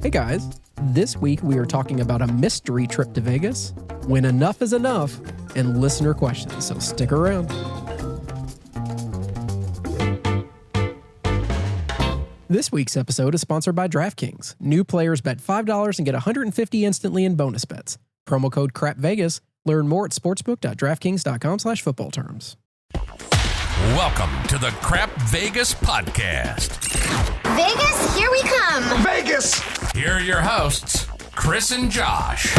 Hey guys, this week we are talking about a mystery trip to Vegas, when enough is enough, and listener questions, so stick around. This week's episode is sponsored by DraftKings. New players bet $5 and get $150 instantly in bonus bets. Promo code CRAPVEGAS. Learn more at sportsbook.draftkings.com/football terms. Welcome to the Crap Vegas podcast. Vegas, here we come. Vegas! Here are your hosts, Chris and Josh.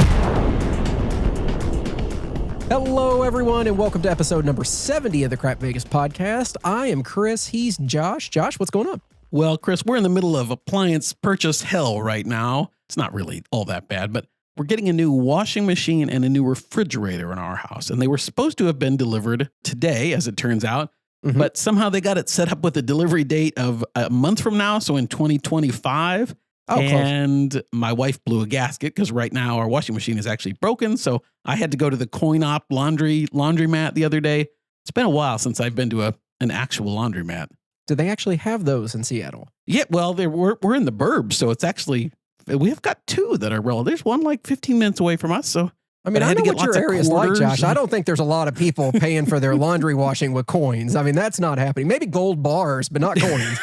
Hello, everyone, and welcome to episode number 70 of the Crap Vegas podcast. I am Chris. He's Josh. Josh, what's going on? Well, Chris, we're in the middle of appliance purchase hell right now. It's not really all that bad, but we're getting a new washing machine and a new refrigerator in our house. And they were supposed to have been delivered today, as it turns out. Mm-hmm. But somehow they got it set up with a delivery date of a month from now, so in 2025. Oh, and close. my wife blew a gasket because right now our washing machine is actually broken. So I had to go to the Coin-Op laundromat the other day. It's been a while since I've been to an actual laundromat. Do they actually have those in Seattle? Yeah, well, we're in the burbs, so it's actually, we've got two that are relative. There's one like 15 minutes away from us, so. I mean, I know what your area is like, Josh. I and- don't think there's a lot of people paying for their laundry washing with coins. I mean, that's not happening. Maybe gold bars, but not coins.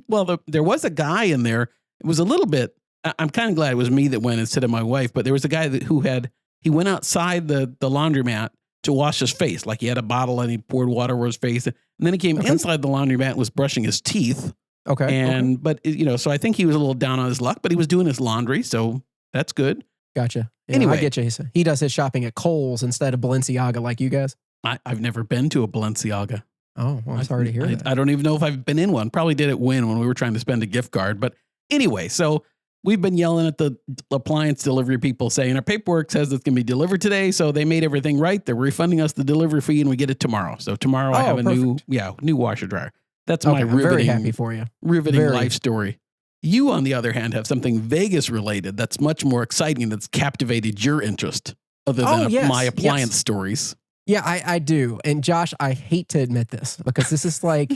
Well, there was a guy in there. It was a little bit, I'm kind of glad it was me that went instead of my wife, but there was a guy he went outside the laundromat to wash his face. Like he had a bottle and he poured water over his face. And then he came inside the laundromat and was brushing his teeth. Okay. But, so I think he was a little down on his luck, but he was doing his laundry. So that's good. Gotcha. Yeah, Anyway. I get you. He does his shopping at Kohl's instead of Balenciaga like you guys. I've never been to a Balenciaga. Oh, well, I'm sorry to hear that. I don't even know if I've been in one. Probably did at Wynn when we were trying to spend a gift card. But anyway, so we've been yelling at the appliance delivery people saying our paperwork says it's going to be delivered today. So they made everything right. They're refunding us the delivery fee and we get it tomorrow. So tomorrow I have a new washer dryer. That's my I'm very riveting, happy for you. riveting life story. You, on the other hand, have something Vegas related that's much more exciting that's captivated your interest other than my appliance stories. Yeah, I do. And Josh, I hate to admit this because this is like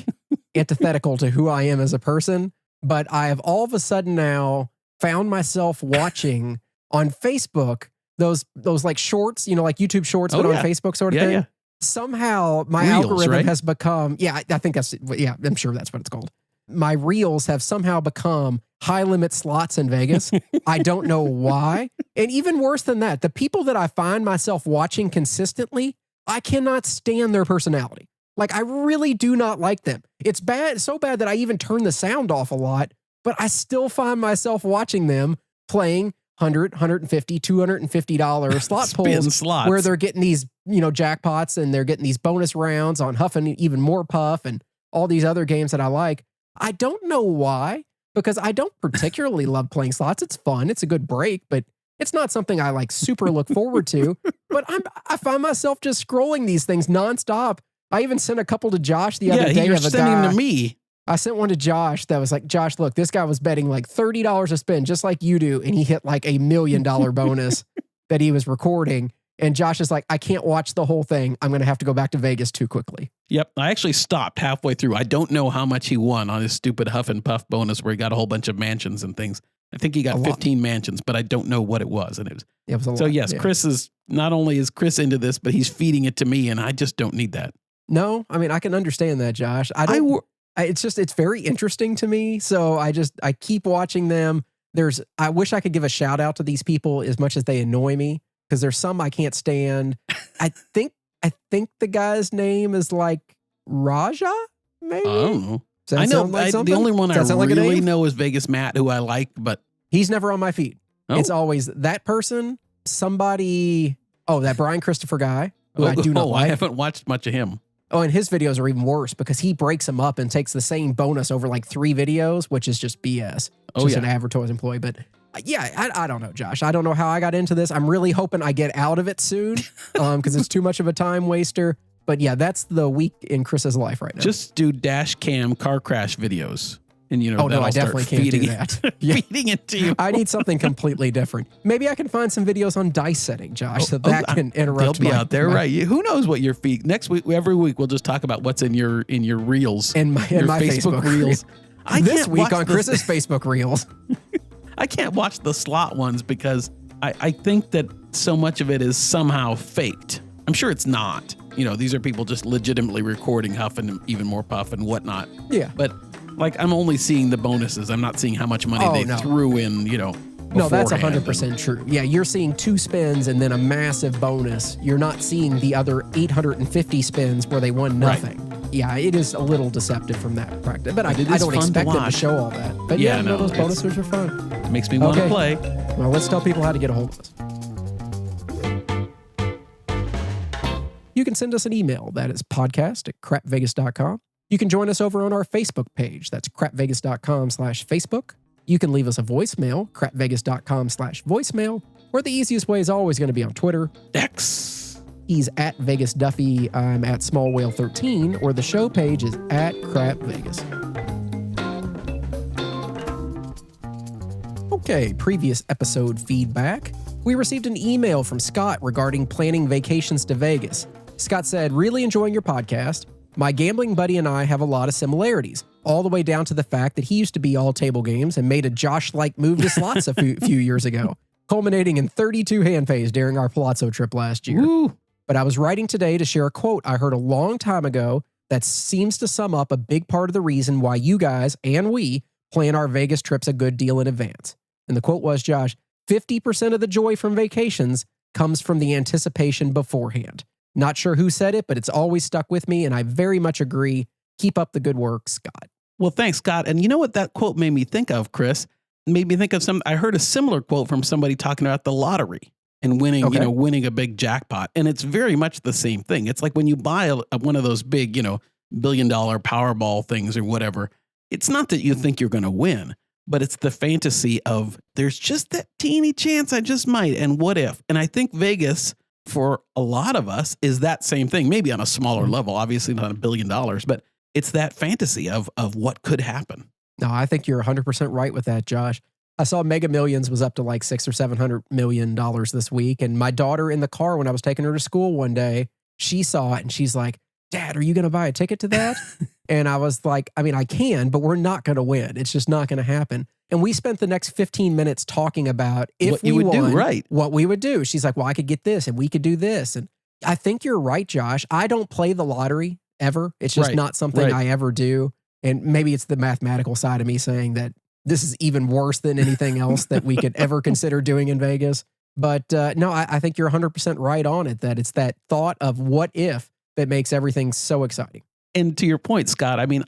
antithetical to who I am as a person, but I have all of a sudden now found myself watching on Facebook those like shorts, like YouTube shorts, but on Facebook sort of thing. Yeah. Somehow my Reels, algorithm right? has become, I think I'm sure that's what it's called. My reels have somehow become high limit slots in Vegas. I don't know why. And even worse than that, the people that I find myself watching consistently, I cannot stand their personality. Like, I really do not like them. It's bad, so bad that I even turn the sound off a lot, but I still find myself watching them playing $100, $150, $250 slot pulls slots where they're getting these, jackpots and they're getting these bonus rounds on Huff and Even More Puff and all these other games that I like. I don't know why, because I don't particularly love playing slots. It's fun. It's a good break, but it's not something I like super look forward to. But I find myself just scrolling these things nonstop. I even sent a couple to Josh the other day. You're of a sending guy. to me. I sent one to Josh that was like, Josh, look, this guy was betting like $30 to spend just like you do. And he hit like $1 million bonus that he was recording. And Josh is like, I can't watch the whole thing. I'm going to have to go back to Vegas too quickly. Yep. I actually stopped halfway through. I don't know how much he won on his stupid Huff and Puff bonus where he got a whole bunch of mansions and things. I think he got 15 mansions, but I don't know what it was. And it was a lot. So yes, yeah. Chris is not only is Chris into this, but he's feeding it to me. And I just don't need that. No, I mean, I can understand that, Josh. It's very interesting to me. So I keep watching them. I wish I could give a shout out to these people as much as they annoy me, because there's some I can't stand. I think the guy's name is like Raja, maybe. Oh, I know. The only one I really know is Vegas Matt, who I like, but he's never on my feed. Oh. It's always that person, somebody. Oh, that Brian Christopher guy, who I do not like. I haven't watched much of him. Oh, and his videos are even worse because he breaks them up and takes the same bonus over like 3 videos, which is just BS. Just an advertising employee. But yeah, I don't know, Josh. I don't know how I got into this. I'm really hoping I get out of it soon because it's too much of a time waster. But yeah, that's the week in Chris's life right now. Just do dash cam car crash videos. And I definitely can't do that. Feeding it to you. I need something completely different. Maybe I can find some videos on dice setting, Josh, so that can interrupt. They'll be out there, right? Who knows what your feed? Next week, every week, we'll just talk about what's in your reels and my Facebook reels. I this week on Chris's Facebook reels. I can't watch the slot ones because I think that so much of it is somehow faked. I'm sure it's not. These are people just legitimately recording Huff and Even More Puff and whatnot. Yeah. But I'm only seeing the bonuses. I'm not seeing how much money they threw in, No, that's beforehand. 100% true. Yeah, you're seeing 2 spins and then a massive bonus. You're not seeing the other 850 spins where they won nothing. Right. Yeah, it is a little deceptive from that practice. But I don't expect them to show all that. But yeah, those bonuses are fun. It makes me want to play. Well, let's tell people how to get a hold of us. You can send us an email. That is podcast@crapvegas.com. You can join us over on our Facebook page. That's crapvegas.com/Facebook. You can leave us a voicemail, crapvegas.com/voicemail, or the easiest way is always going to be on Twitter. X. He's at Vegas Duffy. I'm at Small Whale 13, or the show page is at Crap Vegas. Okay, previous episode feedback. We received an email from Scott regarding planning vacations to Vegas. Scott said, really enjoying your podcast. My gambling buddy and I have a lot of similarities, all the way down to the fact that he used to be all table games and made a Josh-like move to slots a few years ago, culminating in 32 hand pays during our Palazzo trip last year. Woo. But I was writing today to share a quote I heard a long time ago that seems to sum up a big part of the reason why you guys and we plan our Vegas trips a good deal in advance. And the quote was, Josh, 50% of the joy from vacations comes from the anticipation beforehand. Not sure who said it, but it's always stuck with me, and I very much agree. Keep up the good work, Scott. Well, thanks, Scott. And you know what that quote made me think of, Chris? It made me think of I heard a similar quote from somebody talking about the lottery and winning, winning a big jackpot. And it's very much the same thing. It's like when you buy one of those big, $1 billion Powerball things or whatever, it's not that you think you're going to win, but it's the fantasy of there's just that teeny chance I just might. And what if? And I think Vegas, for a lot of us, is that same thing, maybe on a smaller level, obviously not $1 billion, but it's that fantasy of what could happen. No, I think you're 100% right with that, Josh. I saw Mega Millions was up to like $600 or $700 million this week. And my daughter in the car, when I was taking her to school one day, she saw it and she's like, Dad, are you going to buy a ticket to that? And I was like, I mean, I can, but we're not going to win. It's just not going to happen. And we spent the next 15 minutes talking about what we would do, right? What we would do. She's like, well, I could get this and we could do this. And I think you're right, Josh. I don't play the lottery ever. It's just not something I ever do. And maybe it's the mathematical side of me saying that this is even worse than anything else that we could ever consider doing in Vegas. But no, I think you're 100% right on it, that it's that thought of what if that makes everything so exciting. And to your point, Scott, I mean,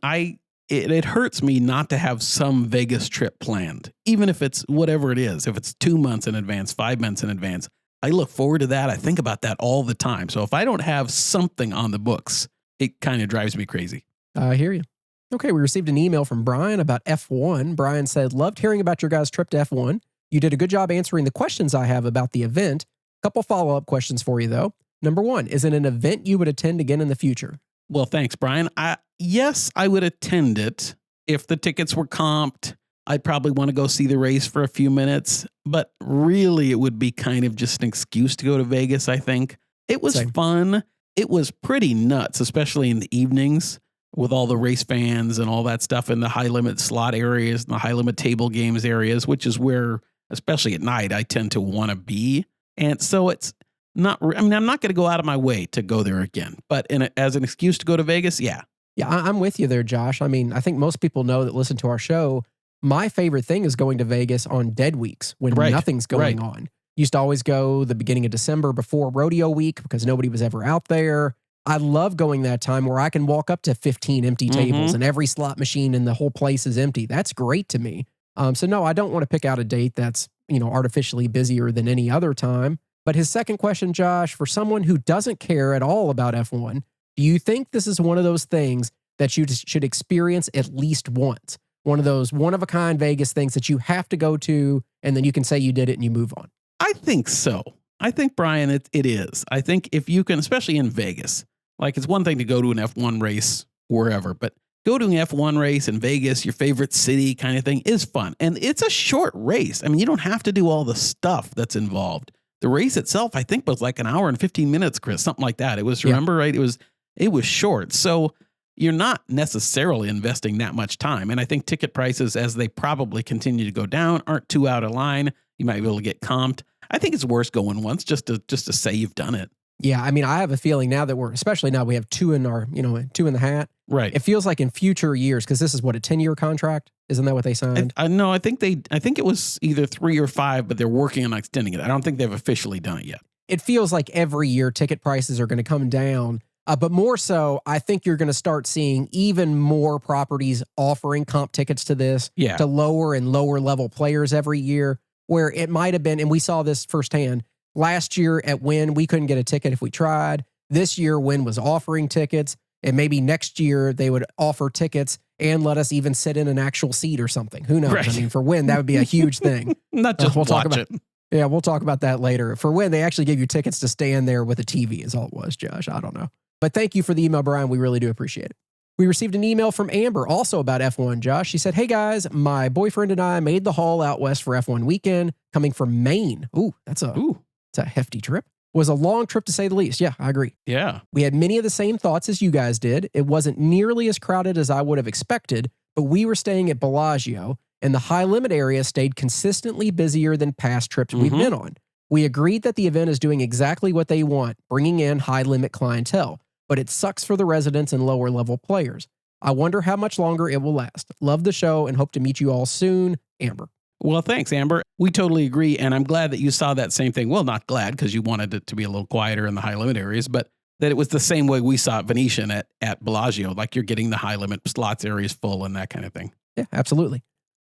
it hurts me not to have some Vegas trip planned, even if it's whatever it is. If it's 2 months in advance, 5 months in advance, I look forward to that. I think about that all the time. So if I don't have something on the books, it kind of drives me crazy. I hear you. Okay, we received an email from Brian about F1. Brian said, loved hearing about your guys' trip to F1. You did a good job answering the questions I have about the event. Couple follow-up questions for you, though. Number one, is it an event you would attend again in the future? Well, thanks, Brian. Yes, I would attend it if the tickets were comped. I'd probably want to go see the race for a few minutes, but really it would be kind of just an excuse to go to Vegas, I think. It was fun. It was pretty nuts, especially in the evenings with all the race fans and all that stuff in the high limit slot areas and the high limit table games areas, which is where, especially at night, I tend to want to be. And so it's not, I mean, I'm not going to go out of my way to go there again, but as an excuse to go to Vegas, yeah. Yeah, I'm with you there, Josh. I mean, I think most people know that listen to our show. My favorite thing is going to Vegas on dead weeks when nothing's going on. Used to always go the beginning of December before rodeo week because nobody was ever out there. I love going that time where I can walk up to 15 empty tables and every slot machine in the whole place is empty. That's great to me. So no, I don't want to pick out a date that's, artificially busier than any other time. But his second question, Josh, for someone who doesn't care at all about F1, do you think this is one of those things that you should experience at least once? One of those one-of-a-kind Vegas things that you have to go to, and then you can say you did it and you move on? I think so. I think, Brian, it is. I think if you can, especially in Vegas, like it's one thing to go to an F1 race wherever, but go to an F1 race in Vegas, your favorite city kind of thing, is fun. And it's a short race. I mean, you don't have to do all the stuff that's involved. The race itself, I think, was like an hour and 15 minutes, Chris, something like that. It was, remember, right? It was short. So you're not necessarily investing that much time. And I think ticket prices, as they probably continue to go down, aren't too out of line. You might be able to get comped. I think it's worth going once just to say you've done it. Yeah, I mean, I have a feeling now that especially now we have two in the hat. Right. It feels like in future years, because this is what, a 10-year contract? Isn't that what they signed? No, I think it was either 3 or 5, but they're working on extending it. I don't think they've officially done it yet. It feels like every year ticket prices are going to come down. But more so, I think you're going to start seeing even more properties offering comp tickets to this, to lower and lower level players every year, where it might have been, and we saw this firsthand, last year at Wynn, we couldn't get a ticket if we tried. This year, Wynn was offering tickets, and maybe next year they would offer tickets and let us even sit in an actual seat or something. Who knows? Right. I mean, for Wynn, that would be a huge thing. Not just watch it. Yeah, we'll talk about that later. For Wynn, they actually gave you tickets to stand there with a TV is all it was, Josh. I don't know. But thank you for the email, Brian. We really do appreciate it. We received an email from Amber, also about F1, Josh. She said, hey, guys, my boyfriend and I made the haul out west for F1 weekend, coming from Maine. Ooh, that's a hefty trip. Was a long trip, to say the least. Yeah, I agree. Yeah. We had many of the same thoughts as you guys did. It wasn't nearly as crowded as I would have expected, but we were staying at Bellagio, and the high limit area stayed consistently busier than past trips we've been on. We agreed that the event is doing exactly what they want, bringing in high limit clientele, but it sucks for the residents and lower level players. I wonder how much longer it will last. Love the show and hope to meet you all soon. Amber. Well, thanks, Amber. We totally agree, and I'm glad that you saw that same thing. Well, not glad, because you wanted it to be a little quieter in the high-limit areas, but that it was the same way we saw at Venetian at Bellagio, like you're getting the high-limit slots areas full and that kind of thing. Yeah, absolutely.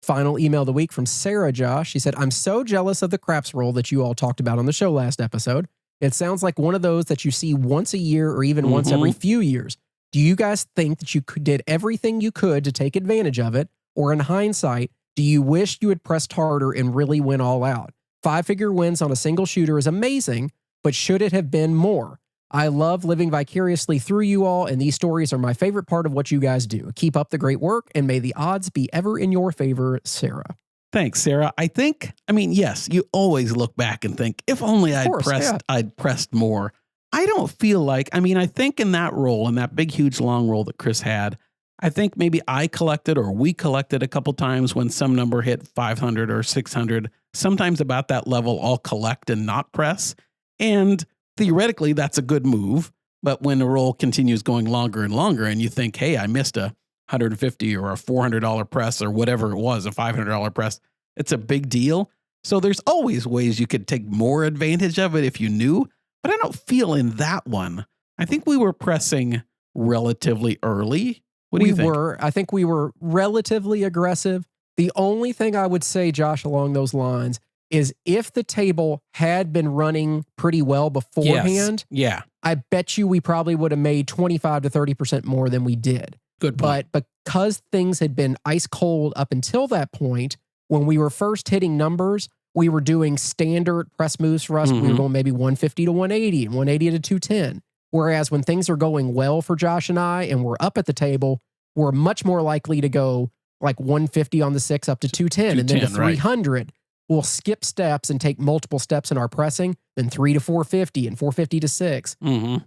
Final email of the week from Sarah Josh. She said, I'm so jealous of the craps roll that you all talked about on the show last episode. It sounds like one of those that you see once a year or even once every few years. Do you guys think that you did everything you could to take advantage of it? Or in hindsight, do you wish you had pressed harder and really went all out? 5-figure wins on a single shooter is amazing, but should it have been more? I love living vicariously through you all, and these stories are my favorite part of what you guys do. Keep up the great work, and may the odds be ever in your favor, Sarah. Thanks, Sarah. I mean, yes, you always look back and think, if only I'd pressed more. I don't feel like, I think in that role, in that big, huge, long role that Chris had, I think maybe I collected or we collected a couple times when some number hit 500 or 600. Sometimes about that level, I'll collect and not press. And theoretically, that's a good move. But when the roll continues going longer and longer and you think, hey, I missed a $150 or a $400 press or whatever it was, a $500 press, it's a big deal. So there's always ways you could take more advantage of it if you knew. But I don't feel in that one. I think we were pressing relatively early. What do you think? I think we were relatively aggressive. The only thing I would say, Josh, along those lines is if the table had been running pretty well beforehand, I bet you we probably would have made 25 to 30% more than we did. Good point. But because things had been ice cold up until that point, when we were first hitting numbers, we were doing standard press moves for us. We were going maybe 150 to 180 and 180 to 210. Whereas when things are going well for Josh and I, and we're up at the table, we're much more likely to go like 150 on the 6 up to 210. And then to 300, right, we'll skip steps and take multiple steps in our pressing, then 3 to 450 and 450 to 6.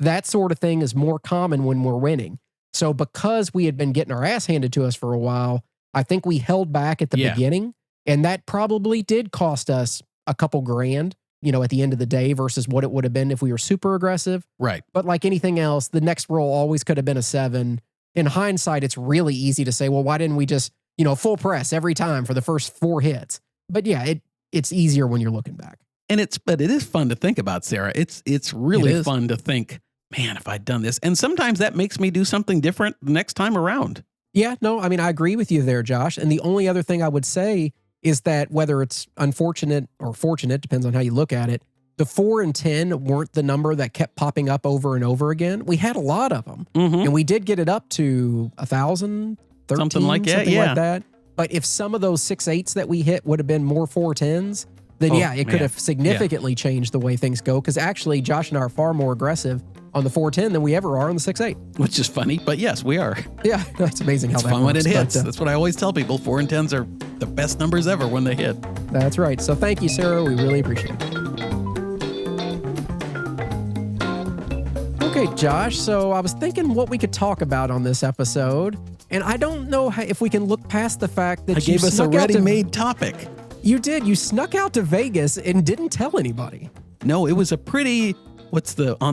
That sort of thing is more common when we're winning. So because we had been getting our ass handed to us for a while, I think we held back at the beginning. And that probably did cost us a couple grand, at the end of the day versus what it would have been if we were super aggressive. Right. But like anything else, the next roll always could have been a 7. In hindsight, it's really easy to say, well, why didn't we just, full press every time for the first 4 hits? But yeah, it's easier when you're looking back. But it is fun to think about, Sarah. It's really fun to think, man, if I'd done this. And sometimes that makes me do something different the next time around. Yeah, no, I agree with you there, Josh. And the only other thing I would say is that whether it's unfortunate or fortunate, depends on how you look at it, the 4 and 10 weren't the number that kept popping up over and over again. We had a lot of them. And we did get it up to 1,000, 13, something like that. But if some of those 6/8s that we hit would have been more 4-10s, then it could have significantly changed the way things go. Because actually, Josh and I are far more aggressive on the 4-10 than we ever are on the 6/8. Which is funny, but yes, we are. Yeah, that's amazing how it's that fun works. When it hits. That's what I always tell people. 4 and 10s are the best numbers ever when they hit. That's right. So thank you, Sarah. We really appreciate it. Okay, Okay, Josh, so I was thinking what we could talk about on this episode, and I don't know if we can look past the fact that I gave us a ready-made topic. You did. You snuck out to Vegas and didn't tell anybody. No, it was a pretty, on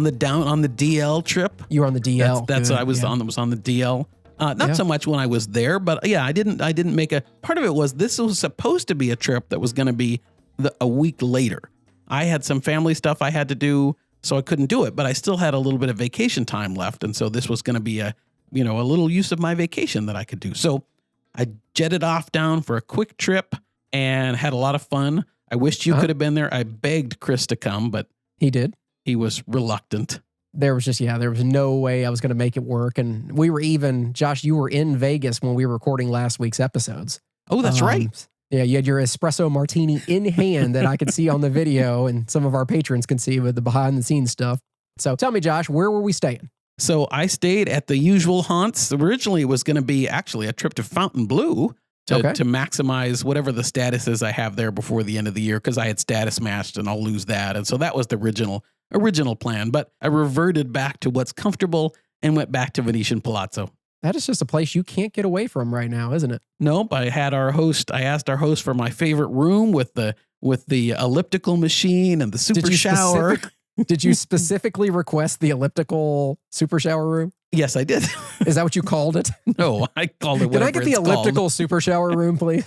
the DL trip? You were on the DL. That's Good, I was yeah. on the DL. Not so much when I was there, but yeah, I didn't make part of it was this was supposed to be a trip that was going to be a week later. I had some family stuff I had to do, so I couldn't do it, but I still had a little bit of vacation time left. And so this was going to be a little use of my vacation that I could do. So I jetted off down for a quick trip and had a lot of fun. I wished you could have been there. I begged Chris to come, but he did. He was reluctant. There was no way I was going to make it work. And we were even, Josh, you were in Vegas when we were recording last week's episodes. Oh, that's right. Yeah, you had your espresso martini in hand that I could see on the video and some of our patrons can see with the behind the scenes stuff. So tell me, Josh, where were we staying? So I stayed at the usual haunts. Originally, it was going to be actually a trip to Fontainebleau to maximize whatever the status is I have there before the end of the year, because I had status matched and I'll lose that. And so that was the original plan. But I reverted back to what's comfortable and went back to Venetian Palazzo. That is just a place you can't get away from right now, isn't it? Nope. I asked our host for my favorite room with the elliptical machine and the super shower. Did you specifically request the elliptical super shower room? Yes, I did. Is that what you called it? No, I called it whatever. Can I get the elliptical super shower room, please?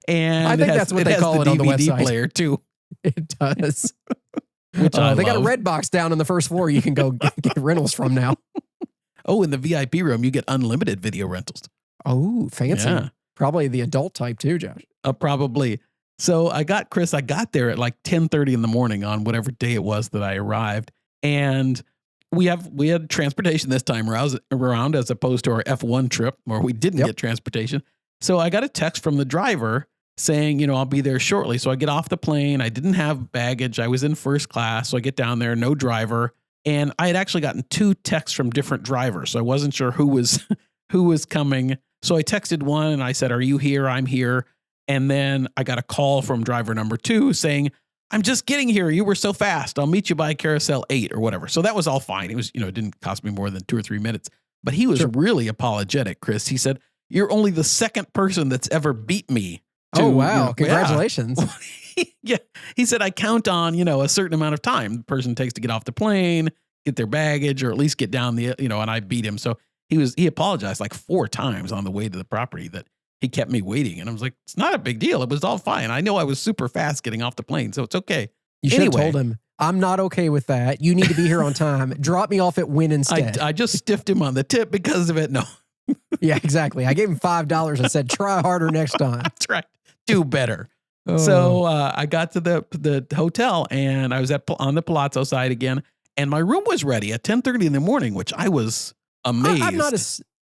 And I think that's what they call it on the DVD website. player too. It does. Which they got a red box down on the first floor you can go get rentals from now. Oh, in the VIP room, you get unlimited video rentals. Oh, fancy. Yeah. Probably the adult type too, Josh. Probably. So I got there at like 10:30 in the morning on whatever day it was that I arrived. And we had transportation this time around as opposed to our F1 trip where we didn't get transportation. So I got a text from the driver saying, I'll be there shortly. So I get off the plane. I didn't have baggage. I was in first class. So I get down there, no driver. And I had actually gotten 2 texts from different drivers. So I wasn't sure who was coming. So I texted one and I said, "Are you here? I'm here." And then I got a call from driver number 2 saying, "I'm just getting here. You were so fast. I'll meet you by Carousel 8 or whatever." So that was all fine. It was, it didn't cost me more than 2 or 3 minutes, but he was really apologetic, Chris. He said, "You're only the second person that's ever beat me." Oh, wow. Congratulations. Yeah. He said, "I count on, a certain amount of time the person takes to get off the plane, get their baggage, or at least get down and I beat him." So he apologized like 4 times on the way to the property that he kept me waiting. And I was like, it's not a big deal. It was all fine. I know I was super fast getting off the plane, so it's okay. You should have told him, "I'm not okay with that. You need to be here on time. Drop me off at Wynn instead." I just stiffed him on the tip because of it. No. Yeah, exactly. I gave him $5 and said, "Try harder next time." That's right. Do better. Oh. So I got to the hotel and I was on the Palazzo side again, and my room was ready at 10:30 in the morning, which I was amazed.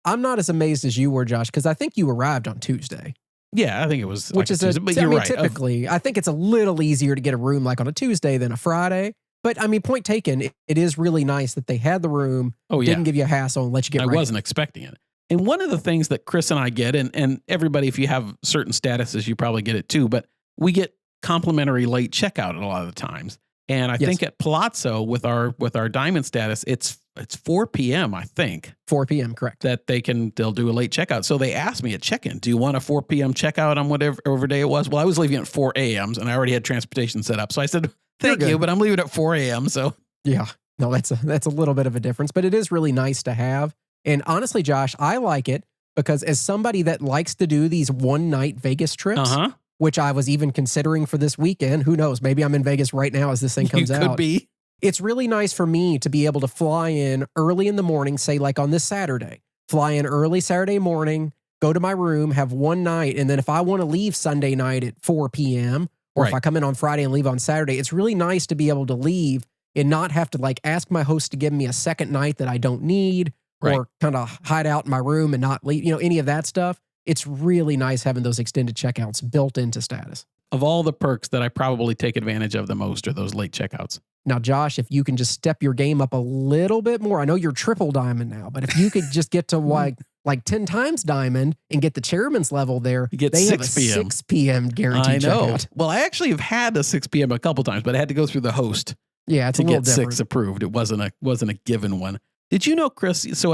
I'm not as amazed as you were, Josh, because I think you arrived on Tuesday. Yeah, I think it was. Which is Tuesday, but you're right. Typically, I think it's a little easier to get a room like on a Tuesday than a Friday. But I mean, point taken, it is really nice that they had the room. Oh, yeah. Didn't give you a hassle and let you get ready. I wasn't expecting it. And one of the things that Chris and I get, and everybody, if you have certain statuses, you probably get it too, but we get complimentary late checkout a lot of the times. And I think at Palazzo with our diamond status, it's 4 p.m., I think. 4 p.m., correct. That they'll do a late checkout. So they asked me at check-in, "Do you want a 4 p.m. checkout on whatever day it was?" Well, I was leaving at 4 a.m. and I already had transportation set up. So I said, "Thank you, but I'm leaving at 4 a.m." So yeah, no, that's a little bit of a difference, but it is really nice to have. And honestly, Josh, I like it because as somebody that likes to do these one-night Vegas trips, which I was even considering for this weekend, who knows, maybe I'm in Vegas right now as this thing comes out. Could be. It's really nice for me to be able to fly in early in the morning, say like on this Saturday, fly in early Saturday morning, go to my room, have one night, and then if I want to leave Sunday night at 4 p.m., or if I come in on Friday and leave on Saturday, it's really nice to be able to leave and not have to like ask my host to give me a second night that I don't need, or kind of hide out in my room and not leave, any of that stuff. It's really nice having those extended checkouts built into status. Of all the perks that I probably take advantage of the most are those late checkouts. Now, Josh, if you can just step your game up a little bit more, I know you're triple diamond now, but if you could just get to like 10 times diamond and get the chairman's level there, you get they 6 have a p.m. 6 p.m. guaranteed I know. checkout. Well, I actually have had a 6 p.m. a couple times, but I had to go through the host Yeah, it's to a little get different. 6 approved. It wasn't a given one. Did you know, Chris? So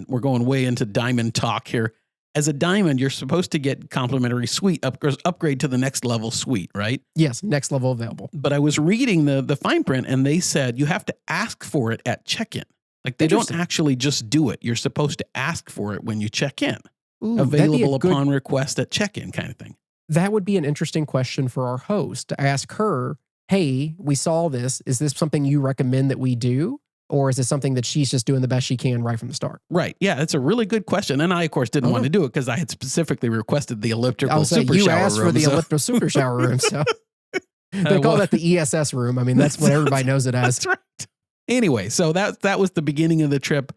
we're going way into diamond talk here. As a diamond, you're supposed to get complimentary suite upgrade to the next level suite, right? Yes, next level available. But I was reading the fine print, and they said you have to ask for it at check-in. Like they don't actually just do it. You're supposed to ask for it when you check in. Ooh, Available upon request at check-in kind of thing. That would be an interesting question for our host to ask her, hey, we saw this. Is this something you recommend that we do? Or is it something that she's just doing the best she can right from the start? Right. Yeah, that's a really good question. And I, of course, didn't want to do it because I had specifically requested the elliptical super you shower asked room. for the elliptical super shower room. So they call that the ESS room. I mean, that's what everybody knows it as. That's right. Anyway, so that was the beginning of the trip.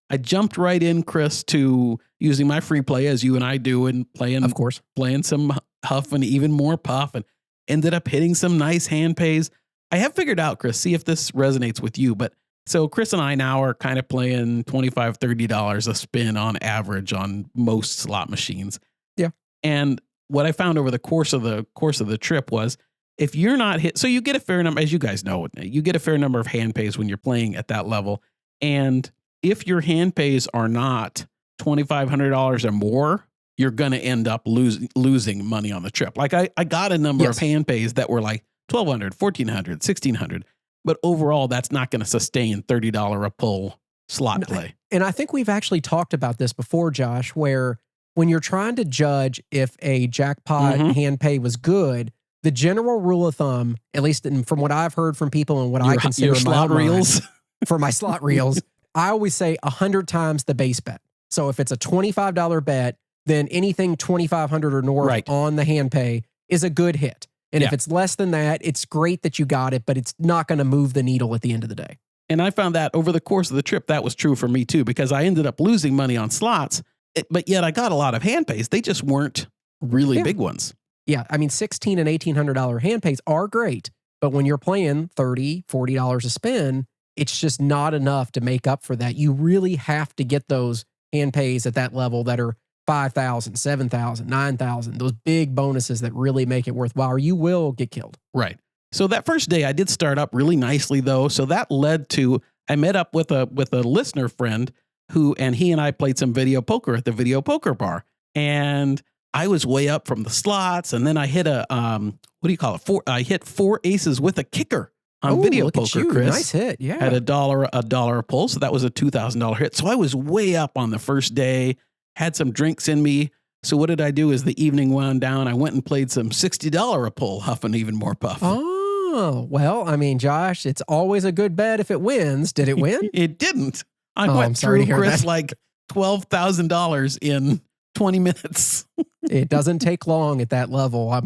I jumped right in, Chris, to using my free play as you and I do and playing, of course, playing some Huff and even more Puff and ended up hitting some nice hand pays. I have figured out, Chris, see if this resonates with you, but so Chris and I now are kind of playing $25, $30 a spin on average on most slot machines. Yeah. And what I found over the course of the trip was if you're not hit, so you get a fair number, as you guys know, you get a fair number of hand pays when you're playing at that level. And if your hand pays are not $2,500 or more, you're going to end up losing money on the trip. Like I got a number of hand pays that were like $1,200, $1,400, $1,600. But overall, that's not going to sustain $30 a pull slot play. And I think we've actually talked about this before, Josh, where when you're trying to judge if a jackpot hand pay was good, the general rule of thumb, at least from what I've heard from people and what I consider slot reels, for my slot reels, I always say 100 times the base bet. So if it's a $25 bet, then anything 2,500 or north on the hand pay is a good hit. And if it's less than that, it's great that you got it, but it's not going to move the needle at the end of the day. And I found that over the course of the trip, that was true for me too, because I ended up losing money on slots, but yet I got a lot of hand pays. They just weren't really big ones. Yeah. I mean, $1,600 and $1,800 hand pays are great, but when you're playing $30, $40 a spin, it's just not enough to make up for that. You really have to get those hand pays at that level that are $5,000, $7,000, $9,000, those big bonuses that really make it worthwhile, or you will get killed. Right. So that first day I did start up really nicely though. So that led to, I met up with a listener friend and he and I played some video poker at the video poker bar. And I was way up from the slots. And then I hit I hit 4 aces with a kicker on video poker, Chris. Nice hit. Yeah. At $1 a pull. So that was a $2,000 hit. So I was way up on the first day. Had some drinks in me. So what did I do as the evening wound down? I went and played some $60 a pull, Huff and Even More Puff. Oh, well, I mean, Josh, it's always a good bet if it wins. Did it win? It didn't. I went through, Chris, like $12,000 in 20 minutes. It doesn't take long at that level.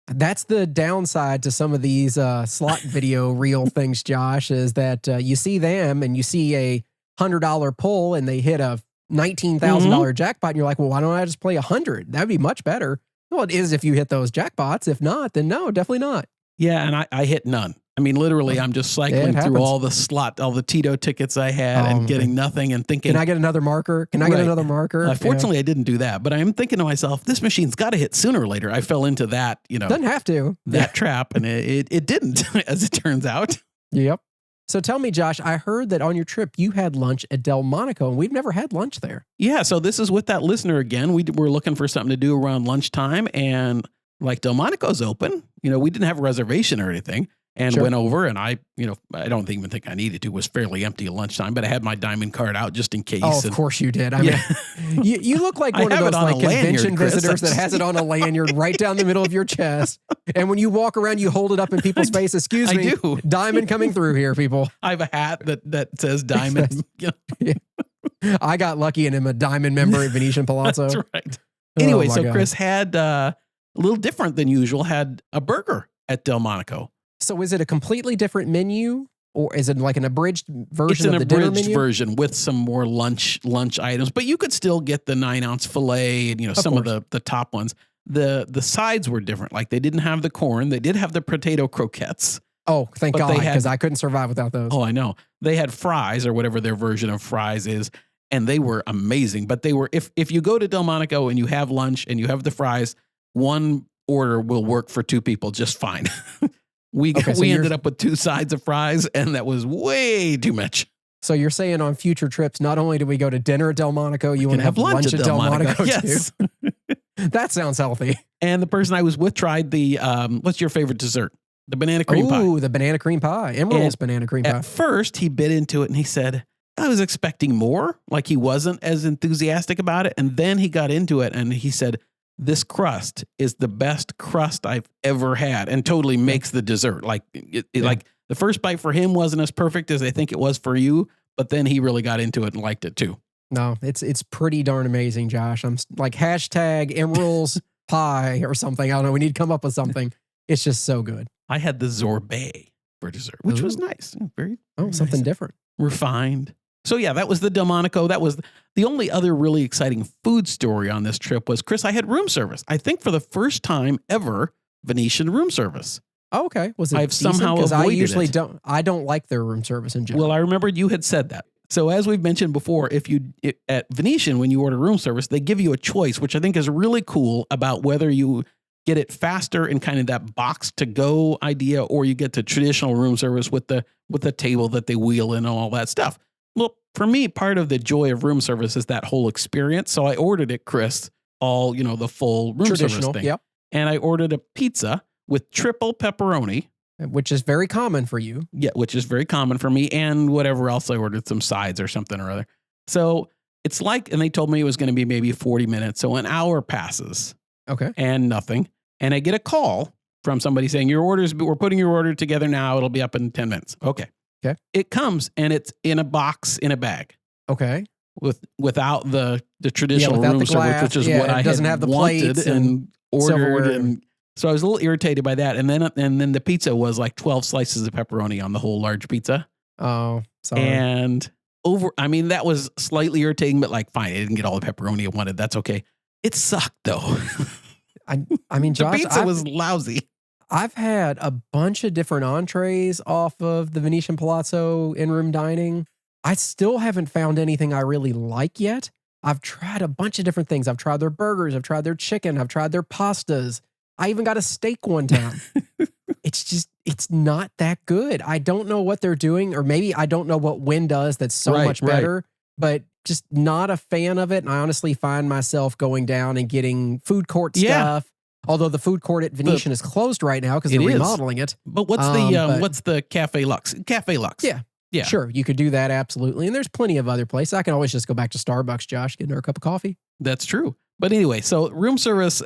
That's the downside to some of these slot video reel things, Josh, is that you see them and you see a $100 pull and they hit a $19,000 jackpot, and you're like, well, why don't I just play 100? That'd be much better. Well, it is if you hit those jackpots. If not, then no, definitely not. Yeah, and I hit none. I mean, literally, I'm just cycling through all the Tito tickets I had and getting nothing and thinking, can I get another marker? Can I get another marker? Fortunately, I didn't do that, but I'm thinking to myself, this machine's got to hit sooner or later. I fell into that, doesn't have to, that trap, and it didn't, as it turns out. Yep. So tell me, Josh, I heard that on your trip, you had lunch at Delmonico, and we've never had lunch there. Yeah, so this is with that listener again. We were looking for something to do around lunchtime, and like Delmonico's open. We didn't have a reservation or anything, and went over, and I don't even think I needed to. It was fairly empty at lunchtime, but I had my diamond card out just in case. Oh, of course you did. I mean, you look like one of those like convention visitors that has it on a lanyard right down the middle of your chest. And when you walk around, you hold it up in people's face. Excuse me, I do. Diamond coming through here, people. I have a hat that says diamond. I got lucky and am a diamond member at Venetian Palazzo. That's right. Anyway, so Chris had a little different than usual, had a burger at Delmonico. So is it a completely different menu, or is it like an abridged version of the dinner menu? It's an abridged version with some more lunch items, but you could still get the 9-ounce filet and some of the top ones. The sides were different. Like they didn't have the corn. They did have the potato croquettes. Oh, thank God, because I couldn't survive without those. Oh, I know. They had fries or whatever their version of fries is, and they were amazing. But they were, if you go to Delmonico and you have lunch and you have the fries, one order will work for 2 people just fine. We Okay, so we you're- ended up with 2 sides of fries, and that was way too much. So you're saying on future trips, not only do we go to dinner at Delmonico, you want to have lunch at Delmonico Yes. too? That sounds healthy. And the person I was with tried the what's your favorite dessert? The banana cream pie. Ooh, the banana cream pie. Emerald's banana cream pie. At first, he bit into it and he said, I was expecting more. Like he wasn't as enthusiastic about it. And then he got into it and he said, this crust is the best crust I've ever had, and totally makes the dessert. Like like the first bite for him wasn't as perfect as I think it was for you, but then he really got into it and liked it too. No, it's pretty darn amazing, Josh. I'm like hashtag Emerald's pie or something. I don't know. We need to come up with something. It's just so good. I had the sorbet for dessert, which was Ooh. nice. Very Something nice. different. Refined. So yeah, that was the Delmonico. That was the only other really exciting food story on this trip was, Chris, I had room service. I think for the first time ever, Venetian room service. Oh, okay. Was it I've decent? somehow 'Cause I avoided usually it. don't like their room service in general. Well, I remembered you had said that. So as we've mentioned before, at Venetian, when you order room service, they give you a choice, which I think is really cool about whether you get it faster in kind of that box to go idea, or you get the traditional room service with the table that they wheel in and all that stuff. Well, for me, part of the joy of room service is that whole experience. So I ordered it, Chris, all, the full room service Traditional, thing. yep. And I ordered a pizza with triple pepperoni. Which is very common for you. Yeah, which is very common for me, and whatever else I ordered, some sides or something or other. So it's like, and they told me it was going to be maybe 40 minutes. So an hour passes Okay. and nothing. And I get a call from somebody saying, we're putting your order together now. It'll be up in 10 minutes. Okay. Okay. It comes and it's in a box, in a bag, Okay. without the traditional without room the service, glass. which is Yeah, what it I doesn't had have the wanted plates and and ordered. silverware. And so I was a little irritated by that. And then the pizza was like 12 slices of pepperoni on the whole large pizza. Oh, sorry. And that was slightly irritating, but like, fine, I didn't get all the pepperoni I wanted. That's okay. It sucked though. I mean, The Josh, pizza was lousy. I've had a bunch of different entrees off of the Venetian Palazzo in-room dining. I still haven't found anything I really like yet. I've tried a bunch of different things. I've tried their burgers. I've tried their chicken. I've tried their pastas. I even got a steak one time. It's not that good. I don't know what they're doing, or maybe I don't know what Wynn does that's so Right, much right. better, but just not a fan of it. And I honestly find myself going down and getting food court Yeah. stuff. Although the food court at Venetian is closed right now because It they're is. remodeling it. But what's but- the Cafe Lux? Cafe Lux. Yeah. Yeah. Sure, you could do that, absolutely. And there's plenty of other places. I can always just go back to Starbucks, Josh, get her a cup of coffee. That's true. But anyway, so room service,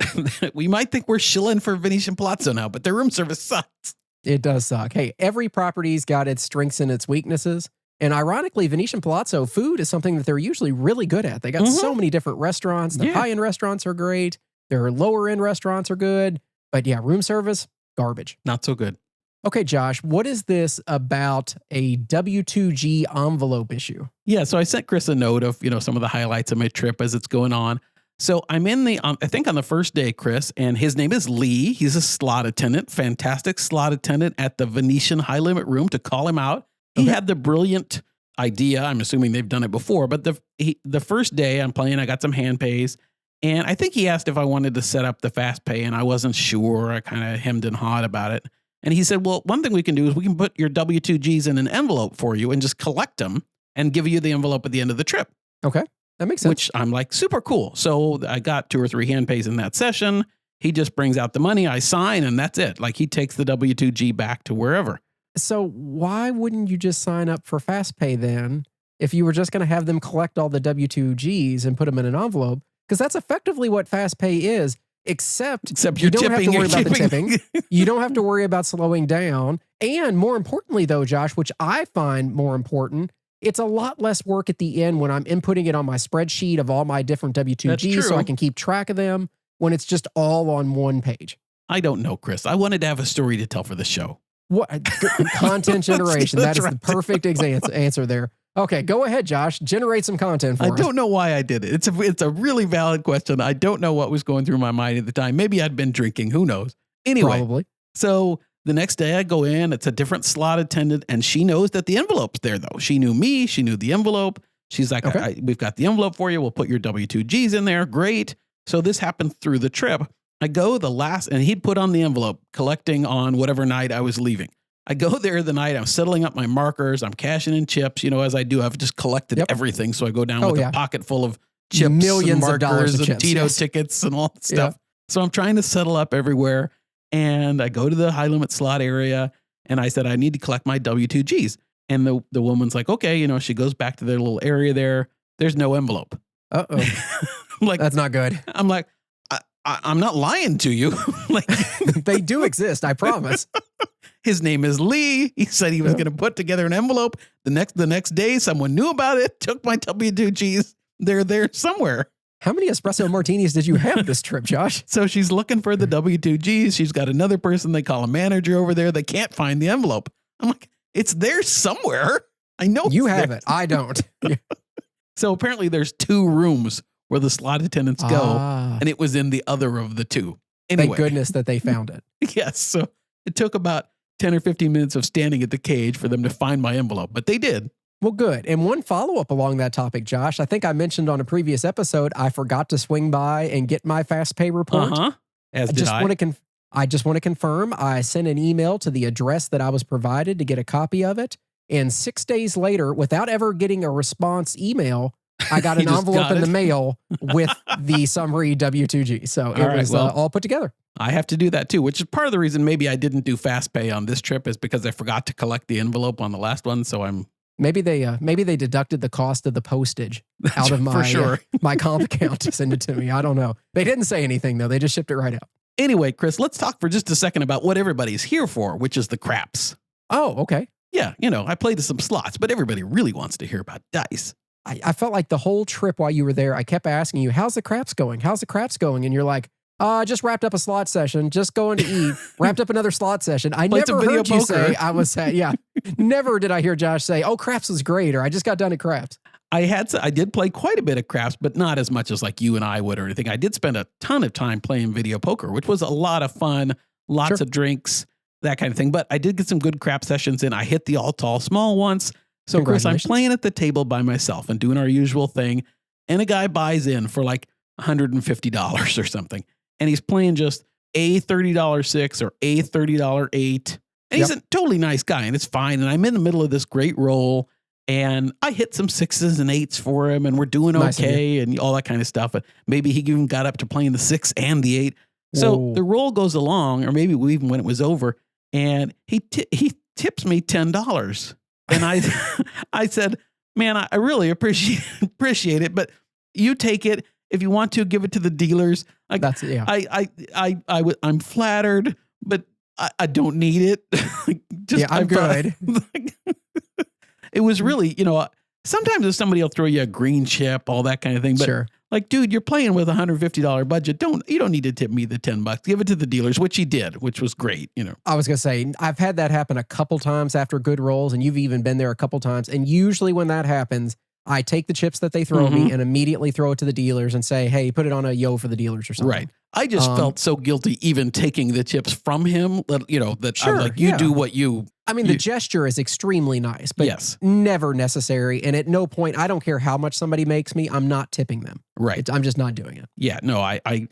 we might think we're shilling for Venetian Palazzo now, but their room service sucks. It does suck. Hey, every property's got its strengths and its weaknesses. And ironically, Venetian Palazzo food is something that they're usually really good at. They got so many different restaurants. The Yeah. high-end restaurants are great. Their lower-end restaurants are good. But yeah, room service, garbage. Not so good. Okay, Josh, what is this about a W2G envelope issue? Yeah, so I sent Chris a note of, some of the highlights of my trip as it's going on. So I'm in I think on the first day, Chris, and his name is Lee. He's a slot attendant, fantastic slot attendant at the Venetian High Limit Room, to call him out. He Okay. had the brilliant idea. I'm assuming they've done it before, but the first day I'm playing, I got some hand pays. And I think he asked if I wanted to set up the fast pay, and I wasn't sure. I kind of hemmed and hawed about it. And he said, well, one thing we can do is we can put your W2Gs in an envelope for you and just collect them and give you the envelope at the end of the trip, Okay, that makes sense. which I'm like, super cool. So I got 2 or 3 hand pays in that session. He just brings out the money, I sign, and that's it. Like he takes the W2G back to wherever. So why wouldn't you just sign up for FastPay then if you were just going to have them collect all the W2Gs and put them in an envelope? Because that's effectively what FastPay is, except Except you you're don't have tipping. to worry you're about the tipping. tipping. You don't have to worry about slowing down. And more importantly, though, Josh, which I find more important, it's a lot less work at the end when I'm inputting it on my spreadsheet of all my different That's W2Gs so true. I can keep track of them when it's just all on one page. I don't know, Chris. I wanted to have a story to tell for the show. What content generation? Let's That is the perfect answer there. Okay, go ahead, Josh. Generate some content for I us. don't know why I did it. It's a really valid question. I don't know what was going through my mind at the time. Maybe I'd been drinking. Who knows? Anyway, Probably. so the next day I go in. It's a different slot attendant, and she knows that the envelope's there, though. She knew me. She knew the envelope. She's like, Okay. we've got the envelope for you. We'll put your W2Gs in there. Great. So this happened through the trip. I go and he'd put on the envelope, collecting on whatever night I was leaving. I go there the night, I'm settling up my markers, I'm cashing in chips, as I do. I've just collected everything. So I go down with a pocket full of chips, millions and of dollars markers, of and chips, Tito yes. tickets and all that stuff. So I'm trying to settle up everywhere. And I go to the high limit slot area and I said, I need to collect my W2Gs. And the woman's like, okay, she goes back to their little area there. There's no envelope. Uh-oh. I'm like, That's not good. I'm like, I'm not lying to you. Like, They do exist, I promise. his name is Lee. He said he was going to put together an envelope. The next day, someone knew about it, took my W2Gs. They're there somewhere. How many espresso martinis did you have this trip, Josh? So she's looking for the W2Gs. She's got another person. They call a manager over there. They can't find the envelope. I'm like, it's there somewhere. I know You it's have there. it. I don't. So apparently there's 2 rooms where the slot attendants go, Ah, and it was in the other of the 2. Anyway, thank goodness that they found it. yes. So it took about 10 or 15 minutes of standing at the cage for them to find my envelope, but they did. Well, good. And one follow-up along that topic, Josh, I think I mentioned on a previous episode, I forgot to swing by and get my fast pay report. As I did just I. want to I just want to confirm I sent an email to the address that I was provided to get a copy of it. And 6 days later, without ever getting a response email, I got You an just envelope got in the it? mail with the summary W2G. So it All right, was well. all put together. I have to do that too, which is part of the reason maybe I didn't do fast pay on this trip is because I forgot to collect the envelope on the last one. So I'm Maybe they deducted the cost of the postage out of my for sure. my comp account to send it to me. I don't know. They didn't say anything though. They just shipped it right out. Anyway, Chris, let's talk for just a second about what everybody's here for, which is the craps. Oh, okay. Yeah, I played some slots, but everybody really wants to hear about dice. I felt like the whole trip while you were there, I kept asking you, how's the craps going? How's the craps going? And you're like, just wrapped up a slot session, just going to eat, wrapped up another slot session. I Played some never video heard you poker. say, I was, yeah, never did I hear Josh say, oh, craps was great, or I just got done at craps. I did play quite a bit of craps, but not as much as like you and I would or anything. I did spend a ton of time playing video poker, which was a lot of fun, lots Sure. of drinks, that kind of thing. But I did get some good crap sessions in. I hit the all tall small once. So Chris, I'm Congratulations. playing at the table by myself and doing our usual thing. And a guy buys in for like $150 or something. And he's playing just a $30 6 or a $30 8. And he's a totally nice guy and it's fine. And I'm in the middle of this great roll. And I hit some 6s and 8s for him, and we're doing Nice of okay, and all that kind of stuff. But maybe he even got up to playing the 6 and the 8. So Whoa. the roll goes along, or maybe even when it was over, and he tips me $10. And I said, man, I really appreciate it, but you take it. If you want to, give it to the dealers. Like, That's, yeah. I'm flattered, but I don't need it. Yeah, I'm good. It was really, sometimes if somebody will throw you a green chip, all that kind of thing. But Sure. like, dude, you're playing with $150 budget. You don't need to tip me the $10. Give it to the dealers, which he did, which was great. I was going to say, I've had that happen a couple times after good rolls, and you've even been there a couple times. And usually when that happens, I take the chips that they throw me and immediately throw it to the dealers and say, hey, put it on a yo for the dealers or something. Right. I just felt so guilty even taking the chips from him that, that Sure, I'm like, you yeah. do what you. I mean, the gesture is extremely nice, but Yes. never necessary. And at no point, I don't care how much somebody makes me, I'm not tipping them. Right. I'm just not doing it. Yeah. No, I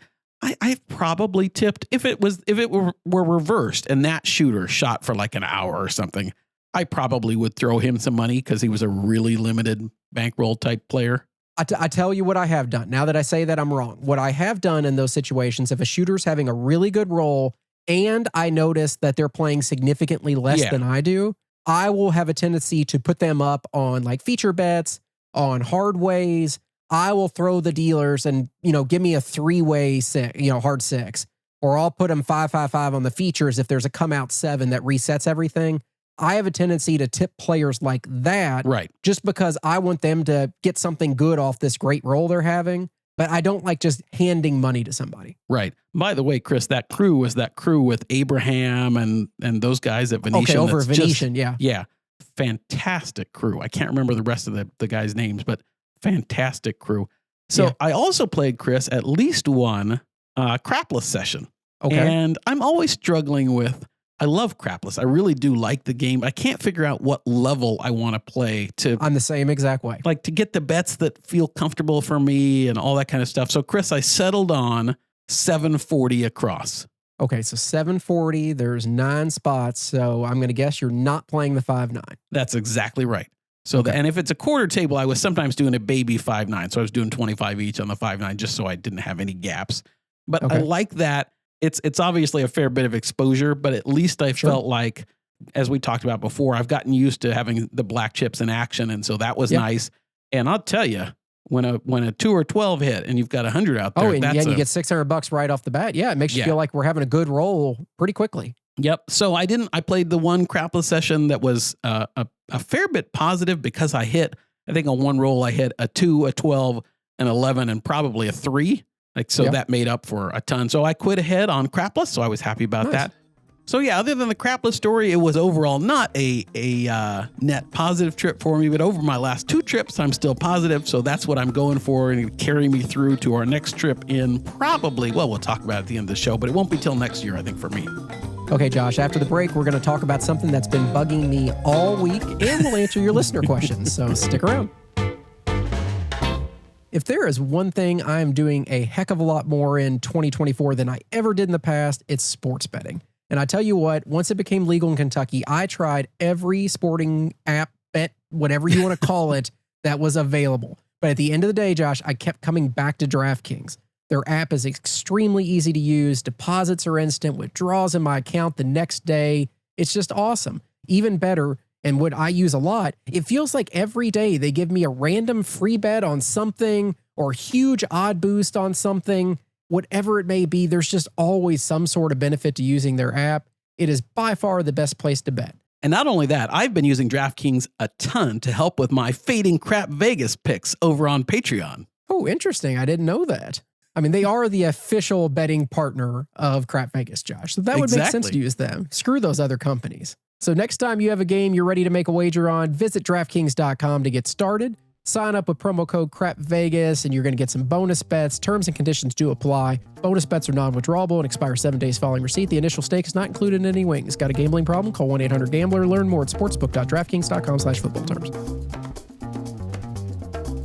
probably tipped if it were reversed and that shooter shot for like an hour or something. I probably would throw him some money because he was a really limited bankroll type player. I tell you what I have done. Now that I say that, I'm wrong. What I have done in those situations, if a shooter's having a really good roll and I notice that they're playing significantly less Yeah. than I do, I will have a tendency to put them up on like feature bets, on hard ways. I will throw the dealers and, give me a 3-way six, hard 6. Or I'll put them 5-5-5 on the features if there's a come out 7 that resets everything. I have a tendency to tip players like that Right. just because I want them to get something good off this great roll they're having. But I don't like just handing money to somebody. Right. By the way, Chris, that crew was that crew with Abraham and those guys at Venetian. Okay, over that's just- Venetian, yeah. Yeah. Fantastic crew. I can't remember the rest of the guys' names, but fantastic crew. So Yeah. I also played, Chris, at least one crapless session. Okay. And I'm always struggling with, I love crapless. I really do like the game. I can't figure out what level I want to play to I'm the same exact way. like to get the bets that feel comfortable for me and all that kind of stuff. So Chris, I settled on 740 across. Okay, so 740, there's 9 spots. So I'm going to guess you're not playing the 5-9. That's exactly right. So, and if it's a quarter table, I was sometimes doing a baby 5-9. So I was doing 25 each on the 5-9 just so I didn't have any gaps. But I like that. It's obviously a fair bit of exposure, but at least I felt like, as we talked about before, I've gotten used to having the black chips in action. And so that was nice. And I'll tell you, when a 2 or 12 hit and you've got 100 out there, and you get $600 right off the bat. Yeah, it makes you feel like we're having a good roll pretty quickly. Yep. So I played the one crapless session that was a fair bit positive because I think on one roll I hit a 2, a 12, an 11, and probably a 3. That made up for a ton. So I quit ahead on crapless, so I was happy about that. So yeah, other than the crapless story, it was overall not a net positive trip for me, but over my last 2 trips, I'm still positive. So that's what I'm going for and carry me through to our next trip in probably, we'll talk about it at the end of the show, but it won't be till next year, I think, for me. Okay, Josh, after the break, we're going to talk about something that's been bugging me all week, and we'll answer your listener questions. So stick around. If there is one thing I am doing a heck of a lot more in 2024 than I ever did in the past, it's sports betting. And I tell you what, once it became legal in Kentucky, I tried every sporting app, bet, whatever you want to call it, that was available. But at the end of the day, Josh, I kept coming back to DraftKings. Their app is extremely easy to use. Deposits are instant. Withdrawals in my account the next day. It's just awesome. Even better, and what I use a lot, it feels like every day they give me a random free bet on something or huge odd boost on something. Whatever it may be, there's just always some sort of benefit to using their app. It is by far the best place to bet. And not only that, I've been using DraftKings a ton to help with my fading crap Vegas picks over on Patreon. Oh, interesting. I didn't know that. I mean, they are the official betting partner of Crap Vegas, Josh. So that would make sense to use them. Screw those other companies. So next time you have a game you're ready to make a wager on, visit DraftKings.com to get started. Sign up with promo code CRAPVEGAS and you're going to get some bonus bets. Terms and conditions do apply. Bonus bets are non-withdrawable and expire 7 days following receipt. The initial stake is not included in any wings. Got a gambling problem? Call 1-800-GAMBLER. Learn more at sportsbook.draftkings.com/football terms.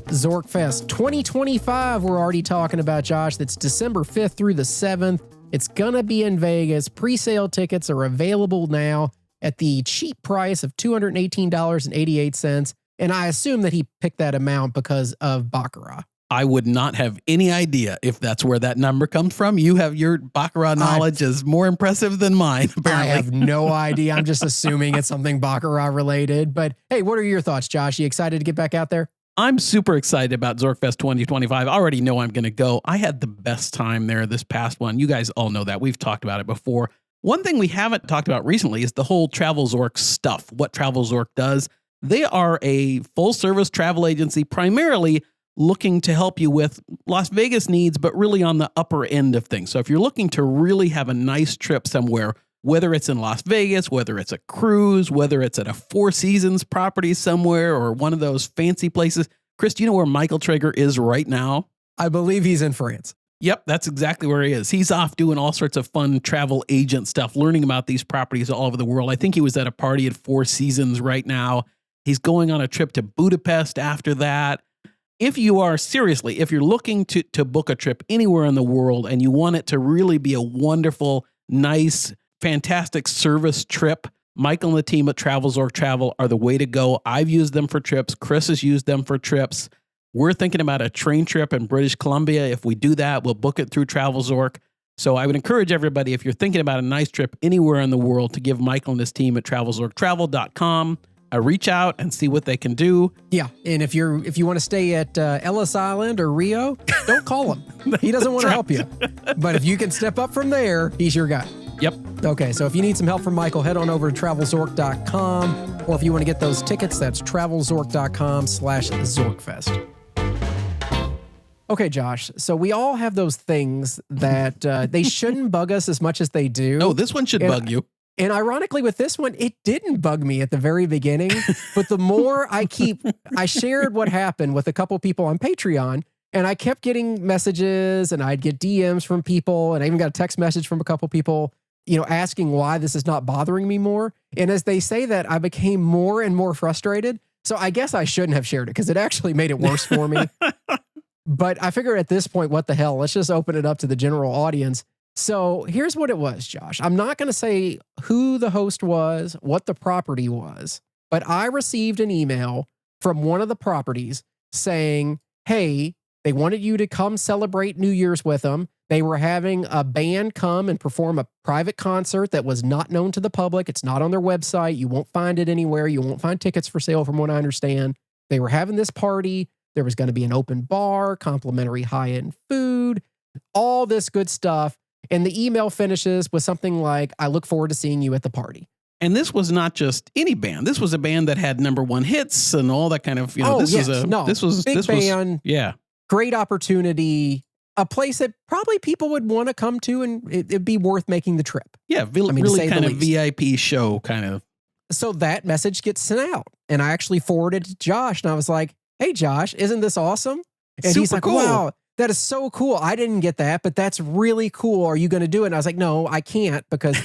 Zorkfest 2025, we're already talking about, Josh. That's December 5th through the 7th. It's going to be in Vegas. Pre-sale tickets are available now at the cheap price of $218.88. And I assume that he picked that amount because of Baccarat. I would not have any idea if that's where that number comes from. You have your Baccarat knowledge is more impressive than mine, apparently. I have no idea. I'm just assuming it's something Baccarat related. But hey, what are your thoughts, Josh? You excited to get back out there? I'm super excited about Zorkfest 2025. I already know I'm going to go. I had the best time there this past one. You guys all know that. We've talked about it before. One thing we haven't talked about recently is the whole Travel Zork stuff, what Travel Zork does. They are a full-service travel agency, primarily looking to help you with Las Vegas needs, but really on the upper end of things. So if you're looking to really have a nice trip somewhere, whether it's in Las Vegas, whether it's a cruise, whether it's at a Four Seasons property somewhere or one of those fancy places. Chris, do you know where Michael Traeger is right now? I believe he's in France. Yep, that's exactly where he is. He's off doing all sorts of fun travel agent stuff, learning about these properties all over the world. I think he was at a party at Four Seasons right now. He's going on a trip to Budapest after that. If you are seriously, if you're looking to book a trip anywhere in the world and you want it to really be a wonderful, nice, fantastic service trip, Michael and the team at Travel Zork Travel are the way to go. I've used them for trips. Chris has used them for trips. We're thinking about a train trip in British Columbia. If we do that, we'll book it through Travel Zork. So I would encourage everybody, if you're thinking about a nice trip anywhere in the world, to give Michael and his team at TravelZorkTravel.com a reach out and see what they can do. Yeah, and if you want to stay at Ellis Island or Rio, don't call him. He doesn't want to help you. But if you can step up from there, he's your guy. Yep. Okay, so if you need some help from Michael, head on over to TravelZork.com, or if you want to get those tickets, that's TravelZork.com/ZorkFest. Okay, Josh, so we all have those things that they shouldn't bug us as much as they do. Oh, this one should bug you. And ironically, with this one, it didn't bug me at the very beginning. But the more I shared what happened with a couple people on Patreon, and I kept getting messages, and I'd get DMs from people, and I even got a text message from a couple people, asking why this is not bothering me more. And as they say that, I became more and more frustrated. So I guess I shouldn't have shared it because it actually made it worse for me. But I figure at this point, what the hell? Let's just open it up to the general audience. So here's what it was, Josh. I'm not going to say who the host was, what the property was, but I received an email from one of the properties saying, hey, they wanted you to come celebrate New Year's with them. They were having a band come and perform a private concert that was not known to the public. It's not on their website. You won't find it anywhere. You won't find tickets for sale from what I understand. They were having this party. There was going to be an open bar, complimentary high-end food, all this good stuff. And the email finishes with something like, I look forward to seeing you at the party. And this was not just any band. This was a band that had #1 hits and all that kind of, this was big band. Yeah. Great opportunity. A place that probably people would want to come to, and it'd be worth making the trip. Yeah, really kind of VIP show kind of. So that message gets sent out, and I actually forwarded it to Josh, and I was like, hey, Josh, isn't this awesome? And Super he's like, cool. wow, that is so cool. I didn't get that, but that's really cool. Are you going to do it? And I was like, no, I can't because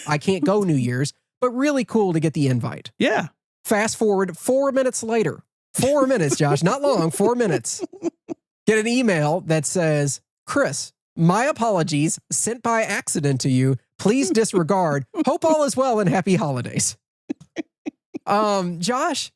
I can't go New Year's, but really cool to get the invite. Yeah. Fast forward 4 minutes later. 4 minutes, Josh, not long, 4 minutes. Get an email that says, Chris, my apologies sent by accident to you. Please disregard. Hope all is well and happy holidays. Josh,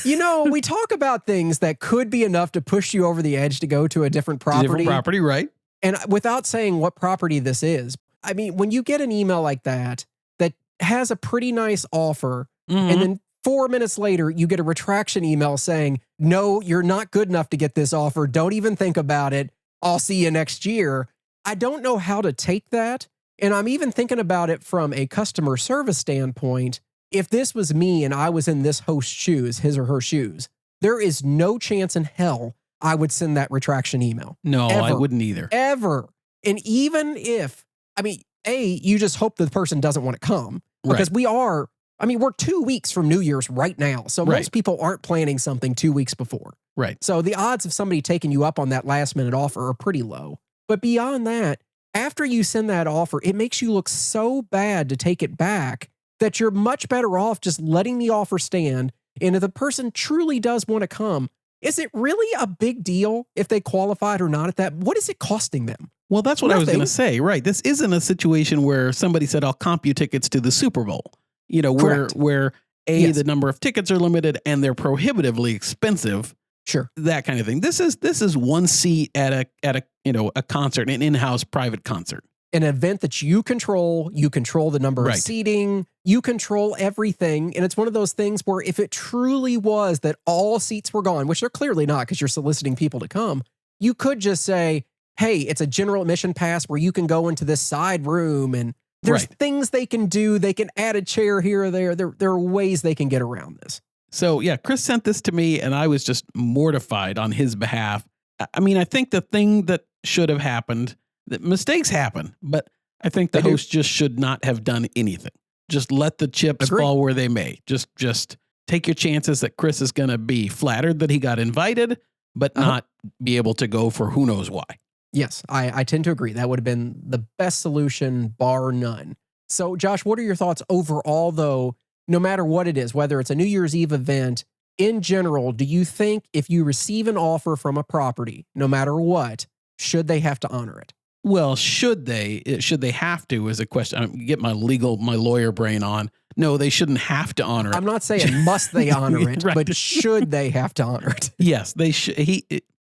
we talk about things that could be enough to push you over the edge to go to a different property. Different property, right? And without saying what property this is, I mean, when you get an email like that has a pretty nice offer, and then 4 minutes later, you get a retraction email saying, no, you're not good enough to get this offer. Don't even think about it. I'll see you next year. I don't know how to take that. And I'm even thinking about it from a customer service standpoint. If this was me and I was in this host's shoes, his or her shoes, there is no chance in hell I would send that retraction email. No, Ever. I wouldn't either. Ever. And even if, you just hope the person doesn't want to come because we're 2 weeks from New Year's right now. So most people aren't planning something 2 weeks before. Right. So the odds of somebody taking you up on that last minute offer are pretty low. But beyond that, after you send that offer, it makes you look so bad to take it back that you're much better off just letting the offer stand. And if the person truly does want to come, is it really a big deal if they qualified or not at that? What is it costing them? Well, that's what I was Nothing. going to say. Right. This isn't a situation where somebody said, I'll comp you tickets to the Super Bowl. Correct. Where Yes. the number of tickets are limited and they're prohibitively expensive. Sure. That kind of thing. This is one seat at a concert, an in-house private concert. An event that you control the number of seating, you control everything. And it's one of those things where if it truly was that all seats were gone, which they're clearly not because you're soliciting people to come, you could just say, hey, it's a general admission pass where you can go into this side room and there's things they can do. They can add a chair here or there. There are ways they can get around this. So yeah, Chris sent this to me and I was just mortified on his behalf. I mean, I think the thing that should have happened, that mistakes happen, but I think the host just should not have done anything. Just let the chips fall where they may. Just take your chances that Chris is going to be flattered that he got invited, but not be able to go for who knows why. Yes, I tend to agree. That would have been the best solution, bar none. So, Josh, what are your thoughts overall, though, no matter what it is, whether it's a New Year's Eve event, in general, do you think if you receive an offer from a property, no matter what, should they have to honor it? Well, should they have to is a question. I get my lawyer brain on. No, they shouldn't have to honor it. I'm not saying must they honor it, but should they have to honor it? Yes, they should.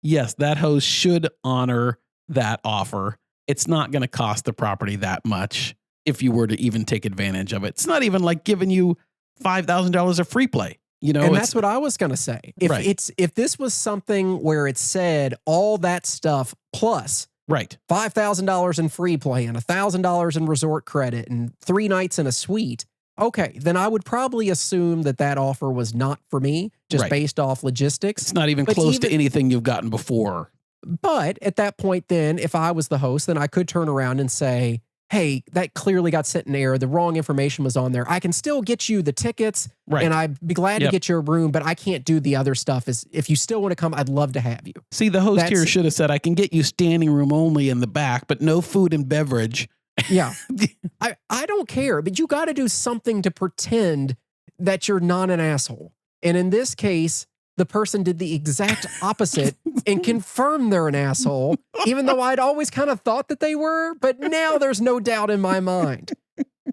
Yes, that host should honor that offer. It's not going to cost the property that much if you were to even take advantage of it. It's not even like giving you $5,000 of free play. And that's what I was going to say. If this was something where it said all that stuff plus $5,000 in free play and $1,000 in resort credit and 3 nights in a suite, okay, then I would probably assume that offer was not for me, just based off logistics. It's not even close to anything you've gotten before. But at that point, then, if I was the host, then I could turn around and say, hey, that clearly got sent in error. The wrong information was on there. I can still get you the tickets, and I'd be glad to get you a room, but I can't do the other stuff. If you still want to come, I'd love to have you. See, the host here should have said, I can get you standing room only in the back, but no food and beverage. Yeah. I don't care, but you got to do something to pretend that you're not an asshole. And in this case, the person did the exact opposite and confirmed they're an asshole, even though I'd always kind of thought that they were, but now there's no doubt in my mind.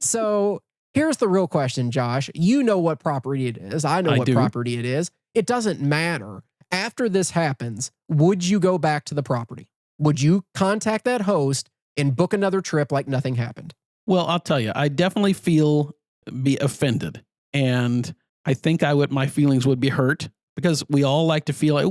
So here's the real question, Josh. You know what property it is. I know what property it is. It doesn't matter. After this happens, would you go back to the property? Would you contact that host and book another trip like nothing happened? Well, I'll tell you, I definitely be offended. And I think my feelings would be hurt because we all like to feel like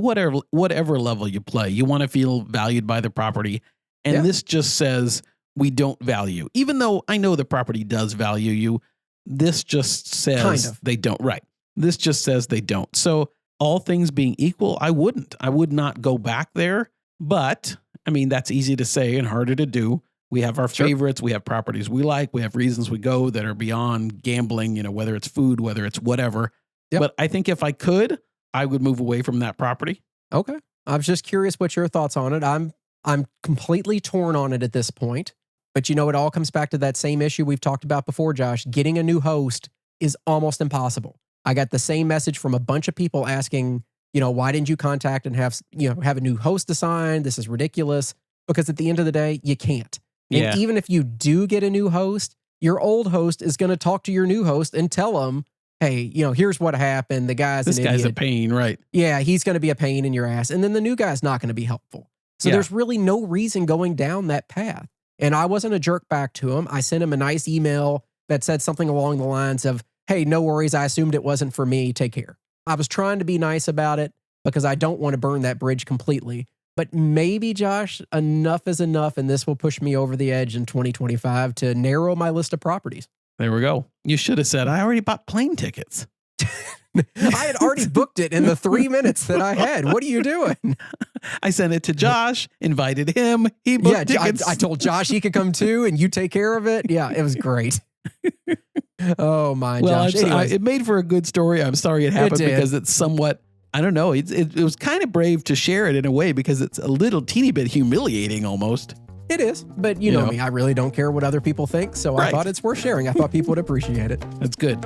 whatever level you play, you want to feel valued by the property. And this just says we don't value, even though I know the property does value you. This just says they don't. Right. This just says they don't. So all things being equal, I would not go back there. But I mean, that's easy to say and harder to do. We have our favorites. We have properties we like. We have reasons we go that are beyond gambling, whether it's food, whether it's whatever. Yep. But I think if I could, I would move away from that property. Okay. I was just curious what your thoughts on it. I'm completely torn on it at this point. But it all comes back to that same issue we've talked about before, Josh. Getting a new host is almost impossible. I got the same message from a bunch of people asking, why didn't you contact and have a new host assigned? This is ridiculous. Because at the end of the day, you can't. And even if you do get a new host, your old host is going to talk to your new host and tell them, hey, here's what happened. The guy's an idiot. This guy's a pain, right? Yeah, he's going to be a pain in your ass. And then the new guy's not going to be helpful. So there's really no reason going down that path. And I wasn't a jerk back to him. I sent him a nice email that said something along the lines of, hey, no worries. I assumed it wasn't for me. Take care. I was trying to be nice about it because I don't want to burn that bridge completely. But maybe, Josh, enough is enough, and this will push me over the edge in 2025 to narrow my list of properties. There we go. You should have said, I already bought plane tickets. I had already booked it in the 3 minutes that I had. What are you doing? I sent it to Josh, invited him. He booked tickets. I told Josh he could come too, and you take care of it. Yeah, it was great. Oh, my Josh. It made for a good story. I'm sorry it happened because it's somewhat... I don't know. It was kind of brave to share it in a way because it's a little teeny bit humiliating almost. It is. But you know me, I really don't care what other people think. So I thought it's worth sharing. I thought people would appreciate it. That's good.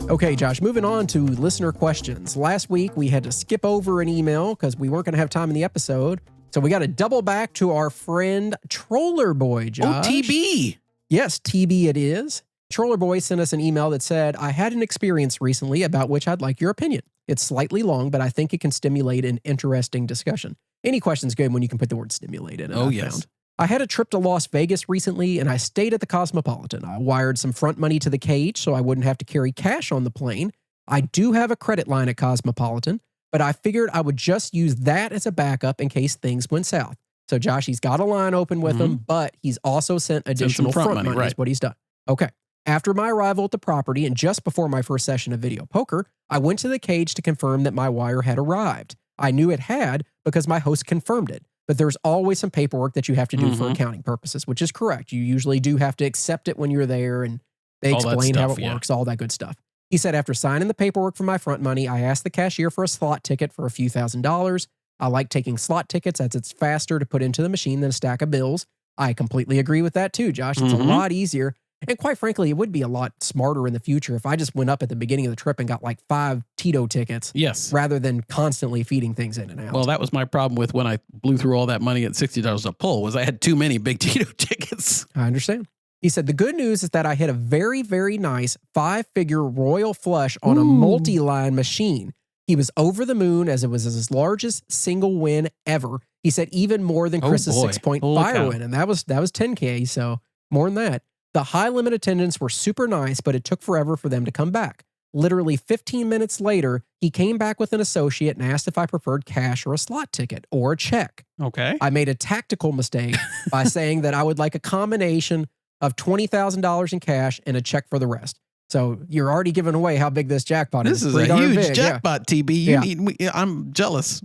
Okay, Josh, moving on to listener questions. Last week, we had to skip over an email because we weren't going to have time in the episode. So we got to double back to our friend Troller Boy, Josh. Oh, TB. Yes, TB it is. Troller Boy sent us an email that said, I had an experience recently about which I'd like your opinion. It's slightly long, but I think it can stimulate an interesting discussion. Any question's good when you can put the word stimulate in it. Oh, yes. I had a trip to Las Vegas recently, and I stayed at the Cosmopolitan. I wired some front money to the cage so I wouldn't have to carry cash on the plane. I do have a credit line at Cosmopolitan, but I figured I would just use that as a backup in case things went south. So, Josh, he's got a line open with him, but he's also sent additional front money. Right. Is what he's done. Okay. After my arrival at the property and just before my first session of video poker, I went to the cage to confirm that my wire had arrived. I knew it had because my host confirmed it, but there's always some paperwork that you have to do for accounting purposes, which is correct. You usually do have to accept it when you're there, and they explain how it works, all that good stuff. He said after signing the paperwork for my front money, I asked the cashier for a slot ticket for a few $1,000s. I like taking slot tickets as it's faster to put into the machine than a stack of bills. I completely agree with that too, Josh. It's a lot easier. And quite frankly, it would be a lot smarter in the future if I just went up at the beginning of the trip and got like 5 Tito tickets. Yes. Rather than constantly feeding things in and out. Well, that was my problem with when I blew through all that money at $60 a pull was I had too many big Tito tickets. I understand. He said, the good news is that I hit a very, very nice 5-figure royal flush on a multi-line machine. He was over the moon as it was his largest single win ever. He said even more than Chris's 6-point fire win. And that was 10K. So more than that. The high limit attendants were super nice, but it took forever for them to come back. Literally 15 minutes later, he came back with an associate and asked if I preferred cash or a slot ticket or a check. Okay. I made a tactical mistake by saying that I would like a combination of $20,000 in cash and a check for the rest. So you're already giving away how big this jackpot is. This is a huge jackpot, TB. I'm jealous.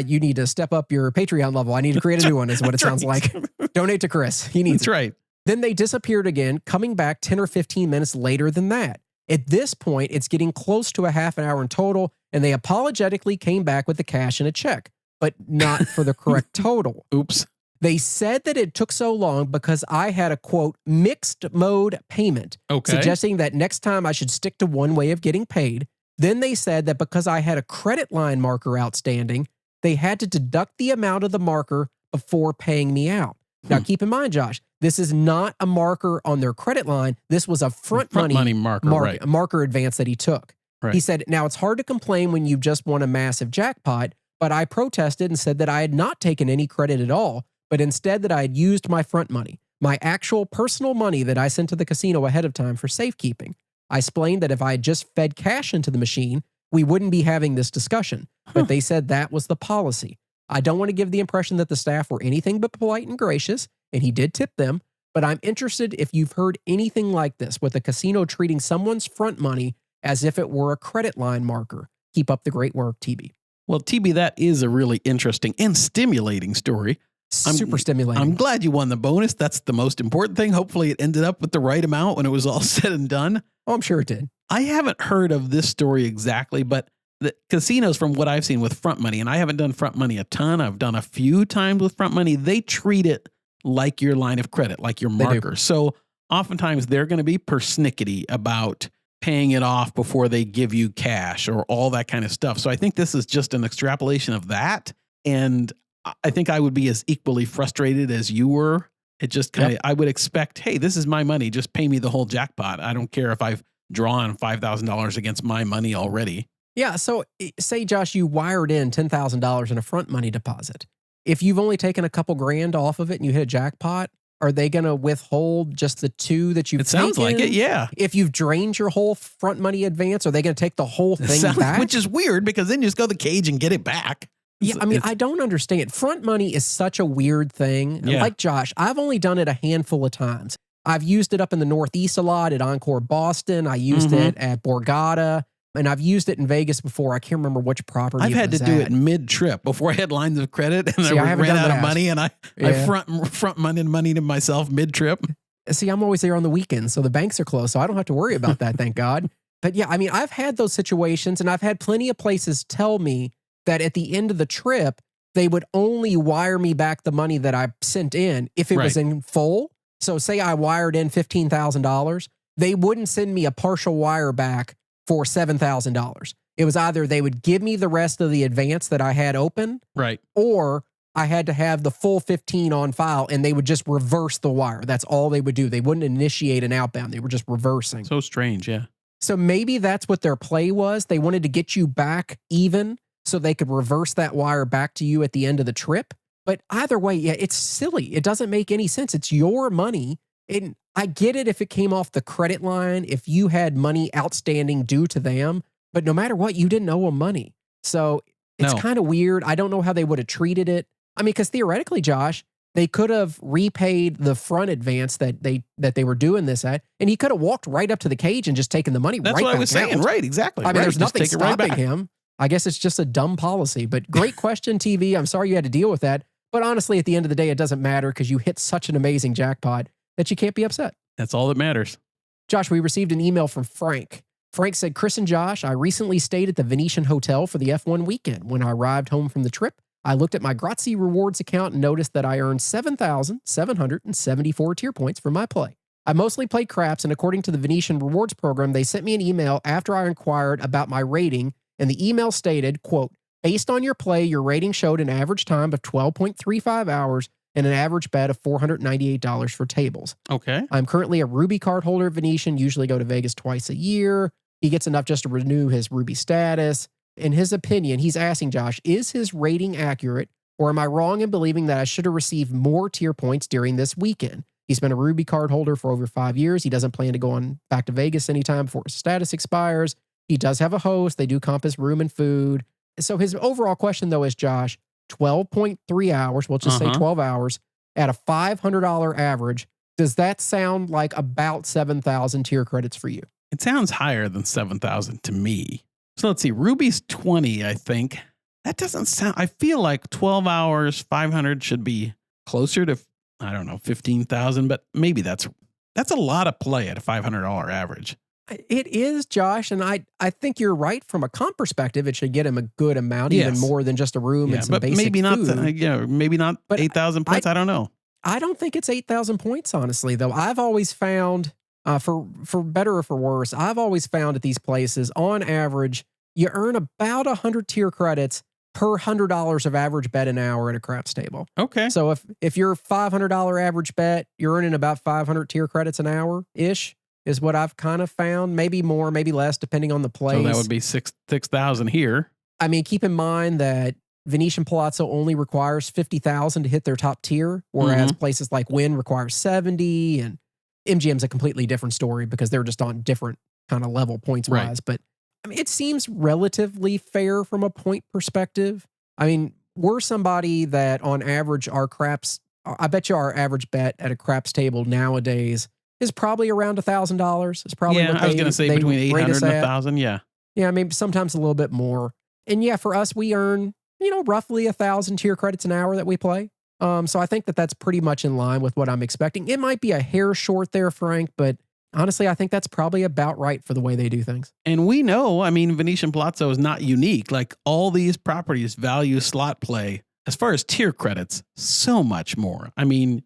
You need to step up your Patreon level. I need to create a new one is what it sounds like. Donate to Chris. He needs That's right. Then they disappeared again, coming back 10 or 15 minutes later than that. At this point, it's getting close to a half an hour in total, and they apologetically came back with the cash and a check, but not for the correct total. Oops. They said that it took so long because I had a, quote, mixed mode payment, suggesting that next time I should stick to one way of getting paid. Then they said that because I had a credit line marker outstanding, they had to deduct the amount of the marker before paying me out. Now, keep in mind, Josh, this is not a marker on their credit line. This was a front money marker, right. marker advance that he took. Right. He said, now it's hard to complain when you've just won a massive jackpot, but I protested and said that I had not taken any credit at all, but instead that I had used my front money, my actual personal money that I sent to the casino ahead of time for safekeeping. I explained that if I had just fed cash into the machine, we wouldn't be having this discussion, but they said that was the policy. I don't want to give the impression that the staff were anything but polite and gracious, and he did tip them, but I'm interested if you've heard anything like this with a casino treating someone's front money as if it were a credit line marker. Keep up the great work, TB. Well, TB, that is a really interesting and stimulating story. Super stimulating. I'm glad you won the bonus. That's the most important thing. Hopefully it ended up with the right amount when it was all said and done. Oh, I'm sure it did. I haven't heard of this story exactly, but the casinos, from what I've seen with front money, and I haven't done front money a ton, I've done a few times with front money, they treat it like your line of credit, like your marker. So oftentimes they're going to be persnickety about paying it off before they give you cash or all that kind of stuff. So I think this is just an extrapolation of that. And I think I would be as equally frustrated as you were. It just kind of, I would expect, hey, this is my money. Just pay me the whole jackpot. I don't care if I've drawn $5,000 against my money already. Yeah. So say, Josh, you wired in $10,000 in a front money deposit. If you've only taken a couple grand off of it and you hit a jackpot, are they going to withhold just the two that you've taken? It sounds like it, yeah. If you've drained your whole front money advance, are they going to take the whole thing back? Which is weird because then you just go to the cage and get it back. Yeah, I mean, I don't understand. Front money is such a weird thing. And like Josh, I've only done it a handful of times. I've used it up in the Northeast a lot at Encore Boston. I used it at Borgata. And I've used it in Vegas before. I can't remember which property. I've had to do it mid-trip before I had lines of credit and I ran out of money and I front money to myself mid-trip. See, I'm always there on the weekends, so the banks are closed, so I don't have to worry about that, thank God. But yeah, I mean, I've had those situations and I've had plenty of places tell me that at the end of the trip, they would only wire me back the money that I sent in if it was in full. So say I wired in $15,000, they wouldn't send me a partial wire back for $7,000. It was either they would give me the rest of the advance that I had open, or I had to have the full 15 on file and they would just reverse the wire. That's all they would do. They wouldn't initiate an outbound. They were just reversing. So strange, yeah. So maybe that's what their play was. They wanted to get you back even so they could reverse that wire back to you at the end of the trip. But either way, yeah, it's silly. It doesn't make any sense. It's your money. And I get it if it came off the credit line, if you had money outstanding due to them, but no matter what, you didn't owe them money. So it's kind of weird. I don't know how they would have treated it. I mean, because theoretically, Josh, they could have repaid the front advance that they were doing this at, and he could have walked right up to the cage and just taken the money. That's right what I was saying. out. Right, exactly. I mean, there's nothing stopping him. I guess it's just a dumb policy. But great question, TV. I'm sorry you had to deal with that. But honestly, at the end of the day, it doesn't matter because you hit such an amazing jackpot that you can't be upset. That's all that matters. Josh, we received an email from Frank. Frank said, Chris and Josh, I recently stayed at the Venetian Hotel for the F1 weekend. When I arrived home from the trip, I looked at my Grazie Rewards account and noticed that I earned 7,774 tier points for my play. I mostly played craps, and according to the Venetian Rewards program, they sent me an email after I inquired about my rating, and the email stated, quote, based on your play, your rating showed an average time of 12.35 hours and an average bet of $498 for tables. Okay. I'm currently a Ruby card holder at Venetian, usually go to Vegas twice a year. He gets enough just to renew his Ruby status. In his opinion, he's asking Josh, is his rating accurate, or am I wrong in believing that I should have received more tier points during this weekend? He's been a Ruby card holder for over 5 years. He doesn't plan to go on back to Vegas anytime before his status expires. He does have a host. They do comp his room and food. So his overall question, though, is, Josh, 12.3 hours, we'll just say 12 hours, at a $500 average. Does that sound like about 7,000 tier credits for you? It sounds higher than 7,000 to me. So let's see. Ruby's 20, I think. That doesn't sound, I feel like 12 hours, 500 should be closer to, I don't know, 15,000, but maybe that's a lot of play at a $500 average. It is, Josh, and I think you're right. From a comp perspective, it should get him a good amount, even more than just a room and some basic maybe not, food. Maybe not 8,000 points. I don't know. I don't think it's 8,000 points, honestly, though. I've always found, for better or for worse, I've always found at these places, on average, you earn about 100 tier credits per $100 of average bet an hour at a craps table. Okay. So if you're $500 average bet, you're earning about 500 tier credits an hour ish is what I've kind of found. Maybe more, maybe less, depending on the place. So that would be 6,000 here. I mean, keep in mind that Venetian Palazzo only requires 50,000 to hit their top tier, whereas places like Wynn require 70, and MGM's a completely different story because they're just on different kind of level points wise. Right. But I mean, it seems relatively fair from a point perspective. I mean, we're somebody that on average our craps, I bet you our average bet at a craps table nowadays is probably around $1,000. It's probably what I was going to say between 800 and 1,000. Yeah. Yeah, maybe sometimes a little bit more. And yeah, for us, we earn, roughly 1,000 tier credits an hour that we play. So I think that that's pretty much in line with what I'm expecting. It might be a hair short there, Frank, but honestly, I think that's probably about right for the way they do things. And we know, I mean, Venetian Palazzo is not unique. Like all these properties value slot play as far as tier credits so much more. I mean,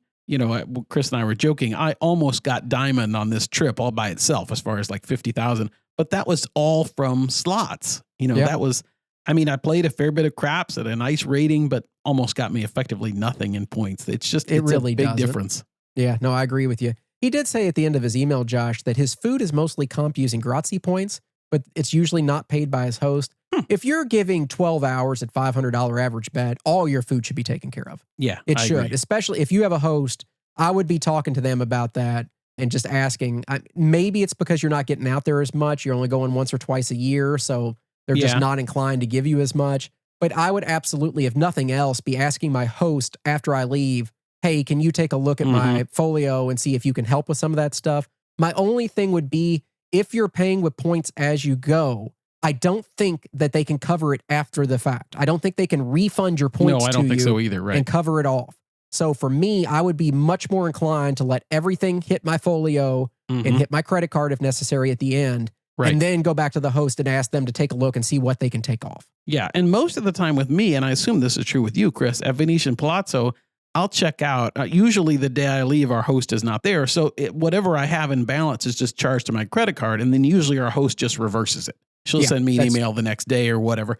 Chris and I were joking. I almost got diamond on this trip all by itself as far as like 50,000, but that was all from slots. That was, I mean, I played a fair bit of craps at a nice rating, but almost got me effectively nothing in points. It's really a big difference. Yeah, no, I agree with you. He did say at the end of his email, Josh, that his food is mostly comped using Grazie points, but it's usually not paid by his host. If you're giving 12 hours at $500 average bet, all your food should be taken care of. Yeah, it I should. agree. Especially if you have a host, I would be talking to them about that and just asking. Maybe it's because you're not getting out there as much. You're only going once or twice a year, so they're just not inclined to give you as much. But I would absolutely, if nothing else, be asking my host after I leave, hey, can you take a look at my folio and see if you can help with some of that stuff? My only thing would be, if you're paying with points as you go, I don't think that they can cover it after the fact. I don't think they can refund your points No, I don't think so either, right? And cover it off. So for me, I would be much more inclined to let everything hit my folio and hit my credit card if necessary at the end. Right. And then go back to the host and ask them to take a look and see what they can take off. Yeah. And most of the time with me, and I assume this is true with you, Chris, at Venetian Palazzo, I'll check out. Usually the day I leave, our host is not there. So whatever I have in balance is just charged to my credit card. And then usually our host just reverses it. She'll send me an email the next day or whatever.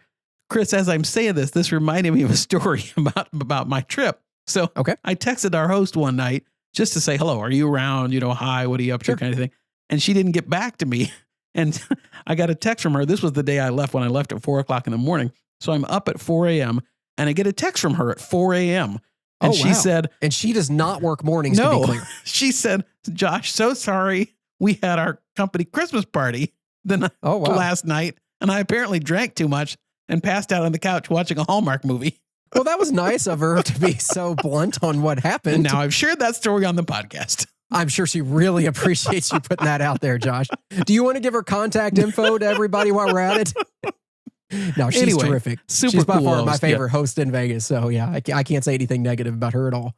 Chris, as I'm saying this reminded me of a story about my trip. So I texted our host one night just to say, hello, are you around? Hi, what are you up to? Kind of thing. And she didn't get back to me. And I got a text from her. This was the day I left, when I left at 4 o'clock in the morning. So I'm up at 4 a.m. and I get a text from her at 4 a.m. And she said, and she does not work mornings, to be clear. She said, Josh, so sorry. We had our company Christmas party last night, and I apparently drank too much and passed out on the couch watching a Hallmark movie. Well, that was nice of her to be so blunt on what happened. And now I've shared that story on the podcast. I'm sure she really appreciates you putting that out there, Josh. Do you want to give her contact info to everybody while we're at it? No, she's terrific. She's by far my favorite host in Vegas. So yeah, I can't say anything negative about her at all.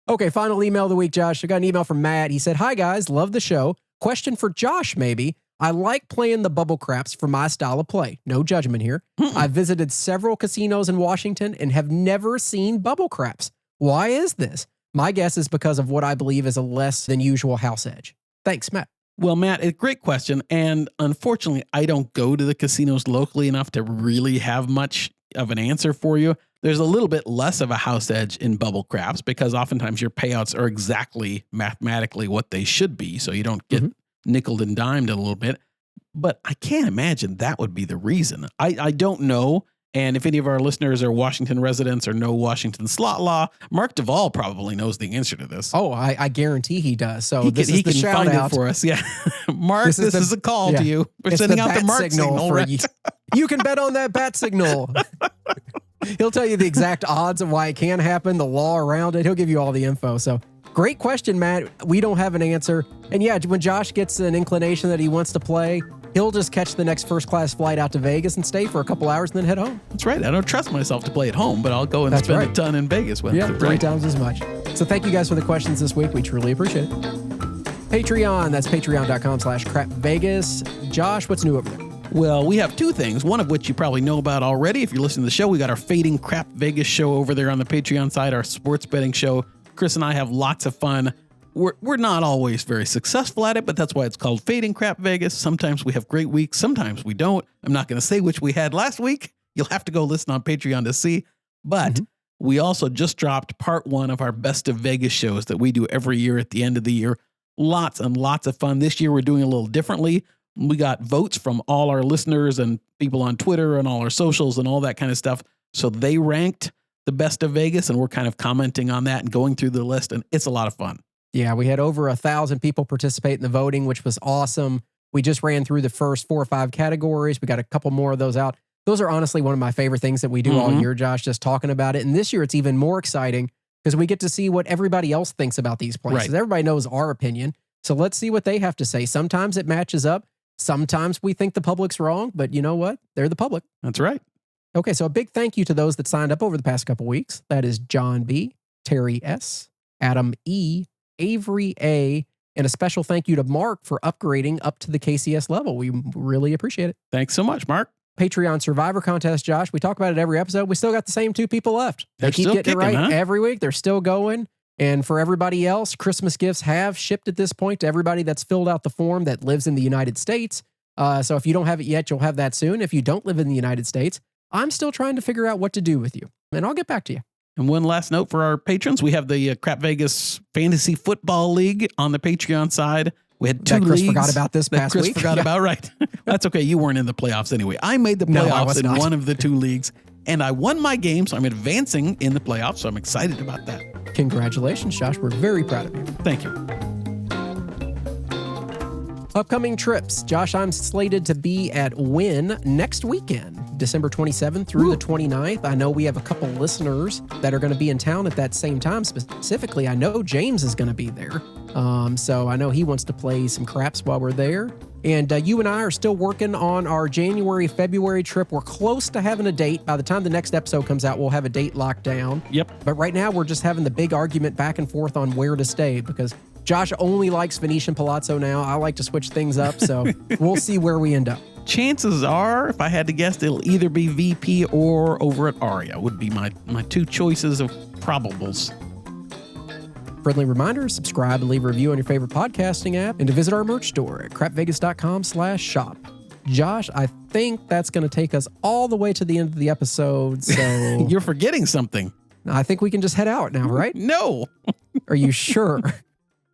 Okay, final email of the week, Josh. I got an email from Matt. He said, hi guys, love the show. Question for Josh, maybe. I like playing the bubble craps for my style of play. No judgment here. I've visited several casinos in Washington and have never seen bubble craps. Why is this? My guess is because of what I believe is a less than usual house edge. Thanks, Matt. Well, Matt, a great question. And unfortunately, I don't go to the casinos locally enough to really have much of an answer for you. There's a little bit less of a house edge in bubble craps because oftentimes your payouts are exactly mathematically what they should be. So you don't get nickeled and dimed a little bit. But I can't imagine that would be the reason. I don't know. And if any of our listeners are Washington residents or know Washington slot law, Mark Duvall probably knows the answer to this. Oh, I guarantee he does. So he can shout find out it for us. Yeah. Mark, this is a call to you. We're sending out the Mark signal. Right? You can bet on that bat signal. He'll tell you the exact odds of why it can happen, the law around it. He'll give you all the info. So great question, Matt. We don't have an answer. And yeah, when Josh gets an inclination that he wants to play, he'll just catch the next first-class flight out to Vegas and stay for a couple hours and then head home. That's right. I don't trust myself to play at home, but I'll go and spend a ton in Vegas with it. 3 times as much. So thank you guys for the questions this week. We truly appreciate it. Patreon. That's patreon.com/crapvegas. Josh, what's new over there? Well, we have 2 things, one of which you probably know about already. If you're listening to the show, we got our Fading Crap Vegas show over there on the Patreon side, our sports betting show. Chris and I have lots of fun we're not always very successful at it, but that's why it's called Fading Crap Vegas. Sometimes we have great weeks. Sometimes we don't. I'm not going to say which we had last week. You'll have to go listen on Patreon to see. But we also just dropped part 1 of our Best of Vegas shows that we do every year at the end of the year. Lots and lots of fun. This year we're doing a little differently. We got votes from all our listeners and people on Twitter and all our socials and all that kind of stuff. So they ranked the Best of Vegas, and we're kind of commenting on that and going through the list, and it's a lot of fun. Yeah, we had over 1,000 people participate in the voting, which was awesome. We just ran through the first 4 or 5 categories. We got a couple more of those out. Those are honestly one of my favorite things that we do all year, Josh, just talking about it. And this year it's even more exciting because we get to see what everybody else thinks about these places. Right. Everybody knows our opinion. So let's see what they have to say. Sometimes it matches up. Sometimes we think the public's wrong, but you know what? They're the public. That's right. Okay, so a big thank you to those that signed up over the past couple weeks. That is John B., Terry S., Adam E., Avery A., and a special thank you to Mark for upgrading up to the KCS level. We really appreciate it. Thanks so much, Mark. Patreon Survivor Contest, Josh. We talk about it every episode. We still got the same 2 people left. They They're keep still getting it right kicking, huh? every week. They're still going. And for everybody else, Christmas gifts have shipped at this point to everybody that's filled out the form that lives in the United States. So if you don't have it yet, you'll have that soon. If you don't live in the United States, I'm still trying to figure out what to do with you. And I'll get back to you. And one last note for our patrons. We have the Crap Vegas Fantasy Football League on the Patreon side. We had 2 That Chris leagues forgot about this that past Chris week. forgot Yeah. about, right? That's okay. You weren't in the playoffs anyway. I made the No, I playoffs was in not. one of the 2 leagues, and I won my game, so I'm advancing in the playoffs, so I'm excited about that. Congratulations, Josh. We're very proud of you. Thank you. Upcoming trips. Josh, I'm slated to be at Wynn next weekend, December 27th through the 29th. I know we have a couple listeners that are going to be in town at that same time. Specifically, I know James is going to be there. So I know he wants to play some craps while we're there. And you and I are still working on our January, February trip. We're close to having a date. By the time the next episode comes out, we'll have a date locked down. Yep. But right now, we're just having the big argument back and forth on where to stay because Josh only likes Venetian Palazzo now. I like to switch things up, so we'll see where we end up. Chances are, if I had to guess, it'll either be VP or over at Aria would be my 2 choices of probables. Friendly reminder, subscribe and leave a review on your favorite podcasting app and to visit our merch store at crapvegas.com/shop. Josh, I think that's going to take us all the way to the end of the episode, so You're forgetting something. I think we can just head out now, right? No. Are you sure?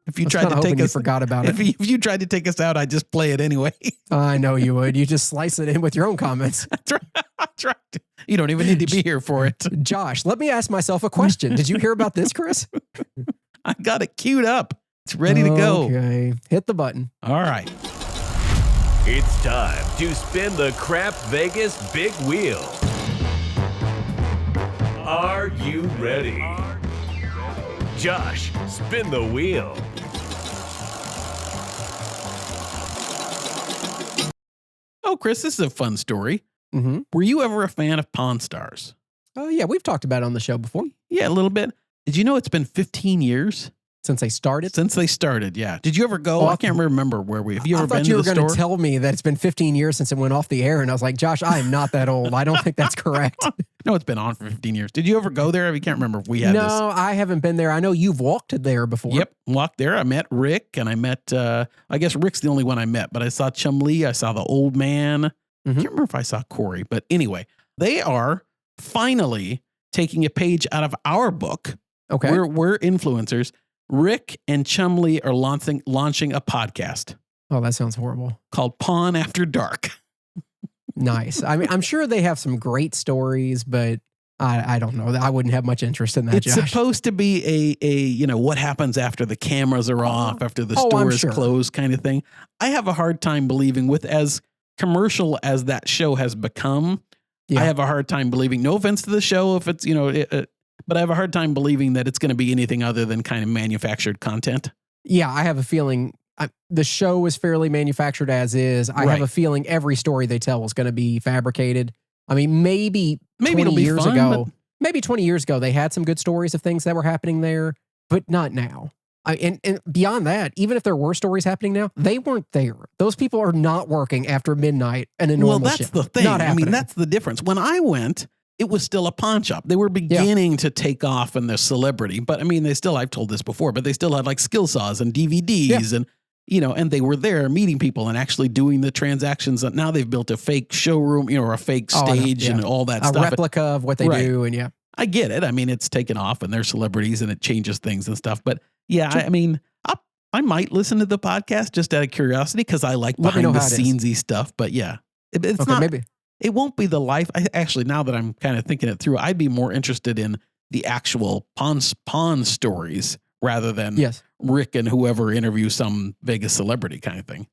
If you I was tried kinda to take hoping you us, forgot about it. if you tried to take us out, I'd just play it anyway. I know you would. You just slice it in with your own comments. That's right. You don't even need to be here for it. Josh, let me ask myself a question. Did you hear about this, Chris? I got it queued up. It's ready to go. Okay. Hit the button. All right. It's time to spin the Crap Vegas Big Wheel. Are you ready? Josh, spin the wheel. Oh, Chris, this is a fun story. Mm-hmm. Were you ever a fan of Pawn Stars? Oh, yeah. We've talked about it on the show before. Yeah, a little bit. Did you know it's been 15 years Since they started. since they started? Yeah. Did you ever go? Oh, I can't remember where we. Have you I ever been thought you to were the going to store? tell me that it's been 15 years since it went off the air. And I was like, Josh, I am not that old. I don't think that's correct. No, it's been on for 15 years. Did you ever go there? I can't remember if we had No, this. I haven't been there. I know you've walked there before. Yep, walked there. I met Rick, and I met. I guess Rick's the only one I met, but I saw Chum Lee. I saw the old man. I Mhm. can't remember if I saw Corey, but anyway, they are finally taking a page out of our book. Okay. We're influencers. Rick and Chum Lee are launching a podcast Oh, that sounds horrible. called Pawn After Dark. Nice. I mean, I'm sure they have some great stories, but I don't know. I wouldn't have much interest in that, It's Josh. supposed to be a what happens after the cameras are off, after the Oh, store I'm is sure. closed kind of thing. I have a hard time believing with as commercial as that show has become. Yeah. I have a hard time believing, no offense to the show, if it's, but I have a hard time believing that it's going to be anything other than kind of manufactured content. Yeah, I have a feeling the show is fairly manufactured as is. I have Right. a feeling every story they tell is going to be fabricated. I mean, maybe 20 it'll be years fun, ago, but- maybe 20 years ago, they had some good stories of things that were happening there, but not now. And beyond that, even if there were stories happening now, they weren't there. Those people are not working after midnight and a normal Well, that's shift. the thing. Not I mean, happening. that's the difference. When I went, it was still a pawn shop. They were beginning to take off in their celebrity, but I mean, I've told this before, but they still had like skill saws and DVDs and, and they were there meeting people and actually doing the transactions. And now they've built a fake showroom, or a fake stage and all that stuff. A replica of what they do. And I get it. I mean, it's taken off and they're celebrities and it changes things and stuff. But yeah, I mean, I might listen to the podcast just out of curiosity because I like behind the scenesy stuff. But yeah, it's not. Maybe. It won't be the life. Actually, now that I'm kind of thinking it through, I'd be more interested in the actual pawn stories rather than Rick and whoever interviews some Vegas celebrity kind of thing.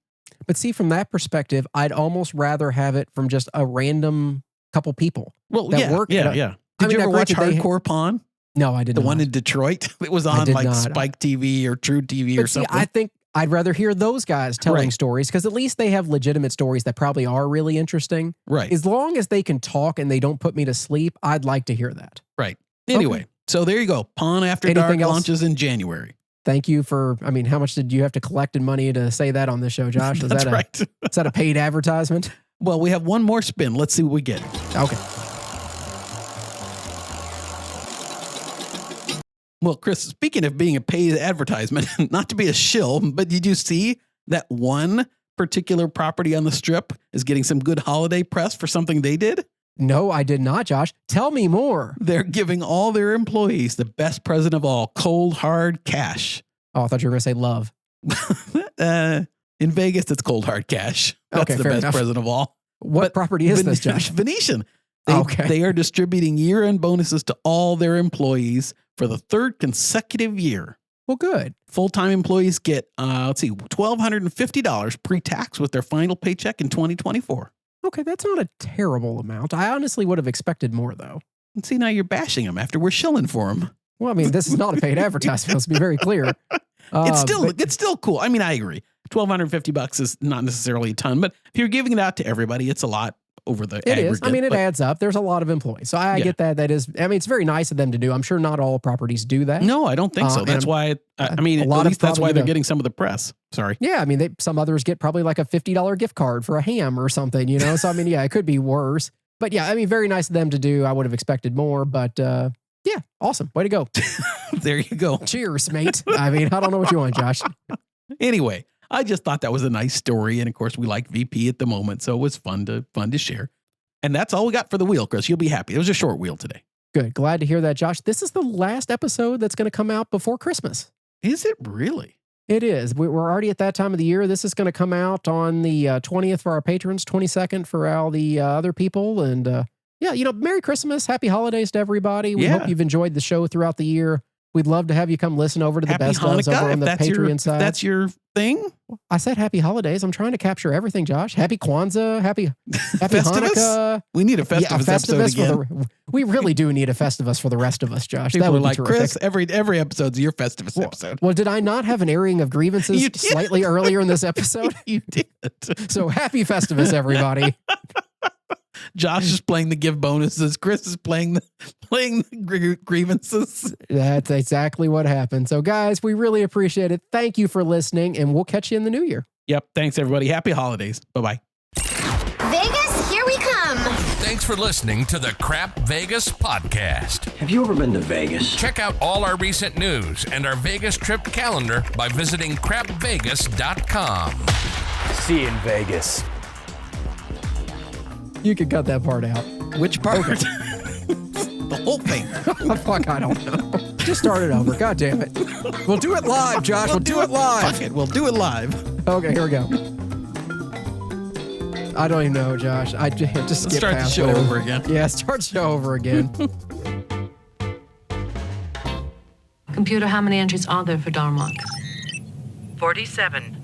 But see, from that perspective, I'd almost rather have it from just a random couple people. Well, work. Yeah. Did you ever watch Hardcore Pawn? No, I didn't. The one in Detroit? It was on like Spike TV or True TV or something. I think I'd rather hear those guys telling stories because at least they have legitimate stories that probably are really interesting. Right. As long as they can talk and they don't put me to sleep, I'd like to hear that. Right. Anyway, so there you go. Pawn After Dark launches in January. Thank you for, how much did you have to collect in money to say that on this show, Josh? That's right. Is that a paid advertisement? Well, we have one more spin. Let's see what we get. Okay. Well, Chris, speaking of being a paid advertisement, not to be a shill, but did you see that one particular property on the Strip is getting some good holiday press for something they did? No, I did not, Josh. Tell me more. They're giving all their employees the best present of all, cold, hard cash. Oh, I thought you were going to say love. In Vegas, it's cold, hard cash. That's the best present of all. What property is this, Josh? Venetian. They are distributing year-end bonuses to all their employees for the third consecutive year. Well, good. Full-time employees get, $1,250 pre-tax with their final paycheck in 2024. Okay, that's not a terrible amount. I honestly would have expected more, though. And see, now you're bashing them after we're shilling for them. Well, I mean, this is not a paid advertisement. Let's be very clear. It's still cool. I mean, I agree. $1,250 is not necessarily a ton, but if you're giving it out to everybody, it's a lot over the aggregate. It is. I mean, it adds up. There's a lot of employees. So I get that. That is, it's very nice of them to do. I'm sure not all properties do that. No, I don't think so. That's why, at least that's why they're getting some of the press. Sorry. Yeah. I mean, some others get probably like a $50 gift card for a ham or something, So, I mean, it could be worse. But yeah, I mean, very nice of them to do. I would have expected more, but yeah, awesome. Way to go. There you go. Cheers, mate. I mean, I don't know what you want, Josh. Anyway, I just thought that was a nice story. And of course, we like VP at the moment. So it was fun to share. And that's all we got for the wheel, Chris. You'll be happy. It was a short wheel today. Good. Glad to hear that, Josh. This is the last episode that's going to come out before Christmas. Is it really? It is. We're already at that time of the year. This is going to come out on the 20th for our patrons, 22nd for all the other people. And Merry Christmas. Happy holidays to everybody. We hope you've enjoyed the show throughout the year. We'd love to have you come listen over to the best ones over on the Patreon side. That's your thing? I said happy holidays. I'm trying to capture everything, Josh. Happy Kwanzaa. Happy Hanukkah. We need a Festivus episode again. We really do need a Festivus for the rest of us, Josh. People that would are like, be terrific. Chris, every episode's your Festivus episode. Well, did I not have an airing of grievances slightly earlier in this episode? You did. So happy Festivus, everybody. Josh is playing the give bonuses. Chris is playing the grievances. That's exactly what happened. So, guys, we really appreciate it. Thank you for listening, and we'll catch you in the new year. Yep. Thanks, everybody. Happy holidays. Bye-bye. Vegas, here we come. Thanks for listening to the Crap Vegas podcast. Have you ever been to Vegas? Check out all our recent news and our Vegas trip calendar by visiting crapvegas.com. See you in Vegas. You could cut that part out. Which part? The whole thing. Fuck, I don't know. Just start it over. God damn it. We'll do it live, Josh. We'll do it live. Fuck it. We'll do it live. Okay, here we go. I don't even know, Josh. I just skip start the show over again. Yeah, start the show over again. Computer, how many entries are there for Darmok? 47.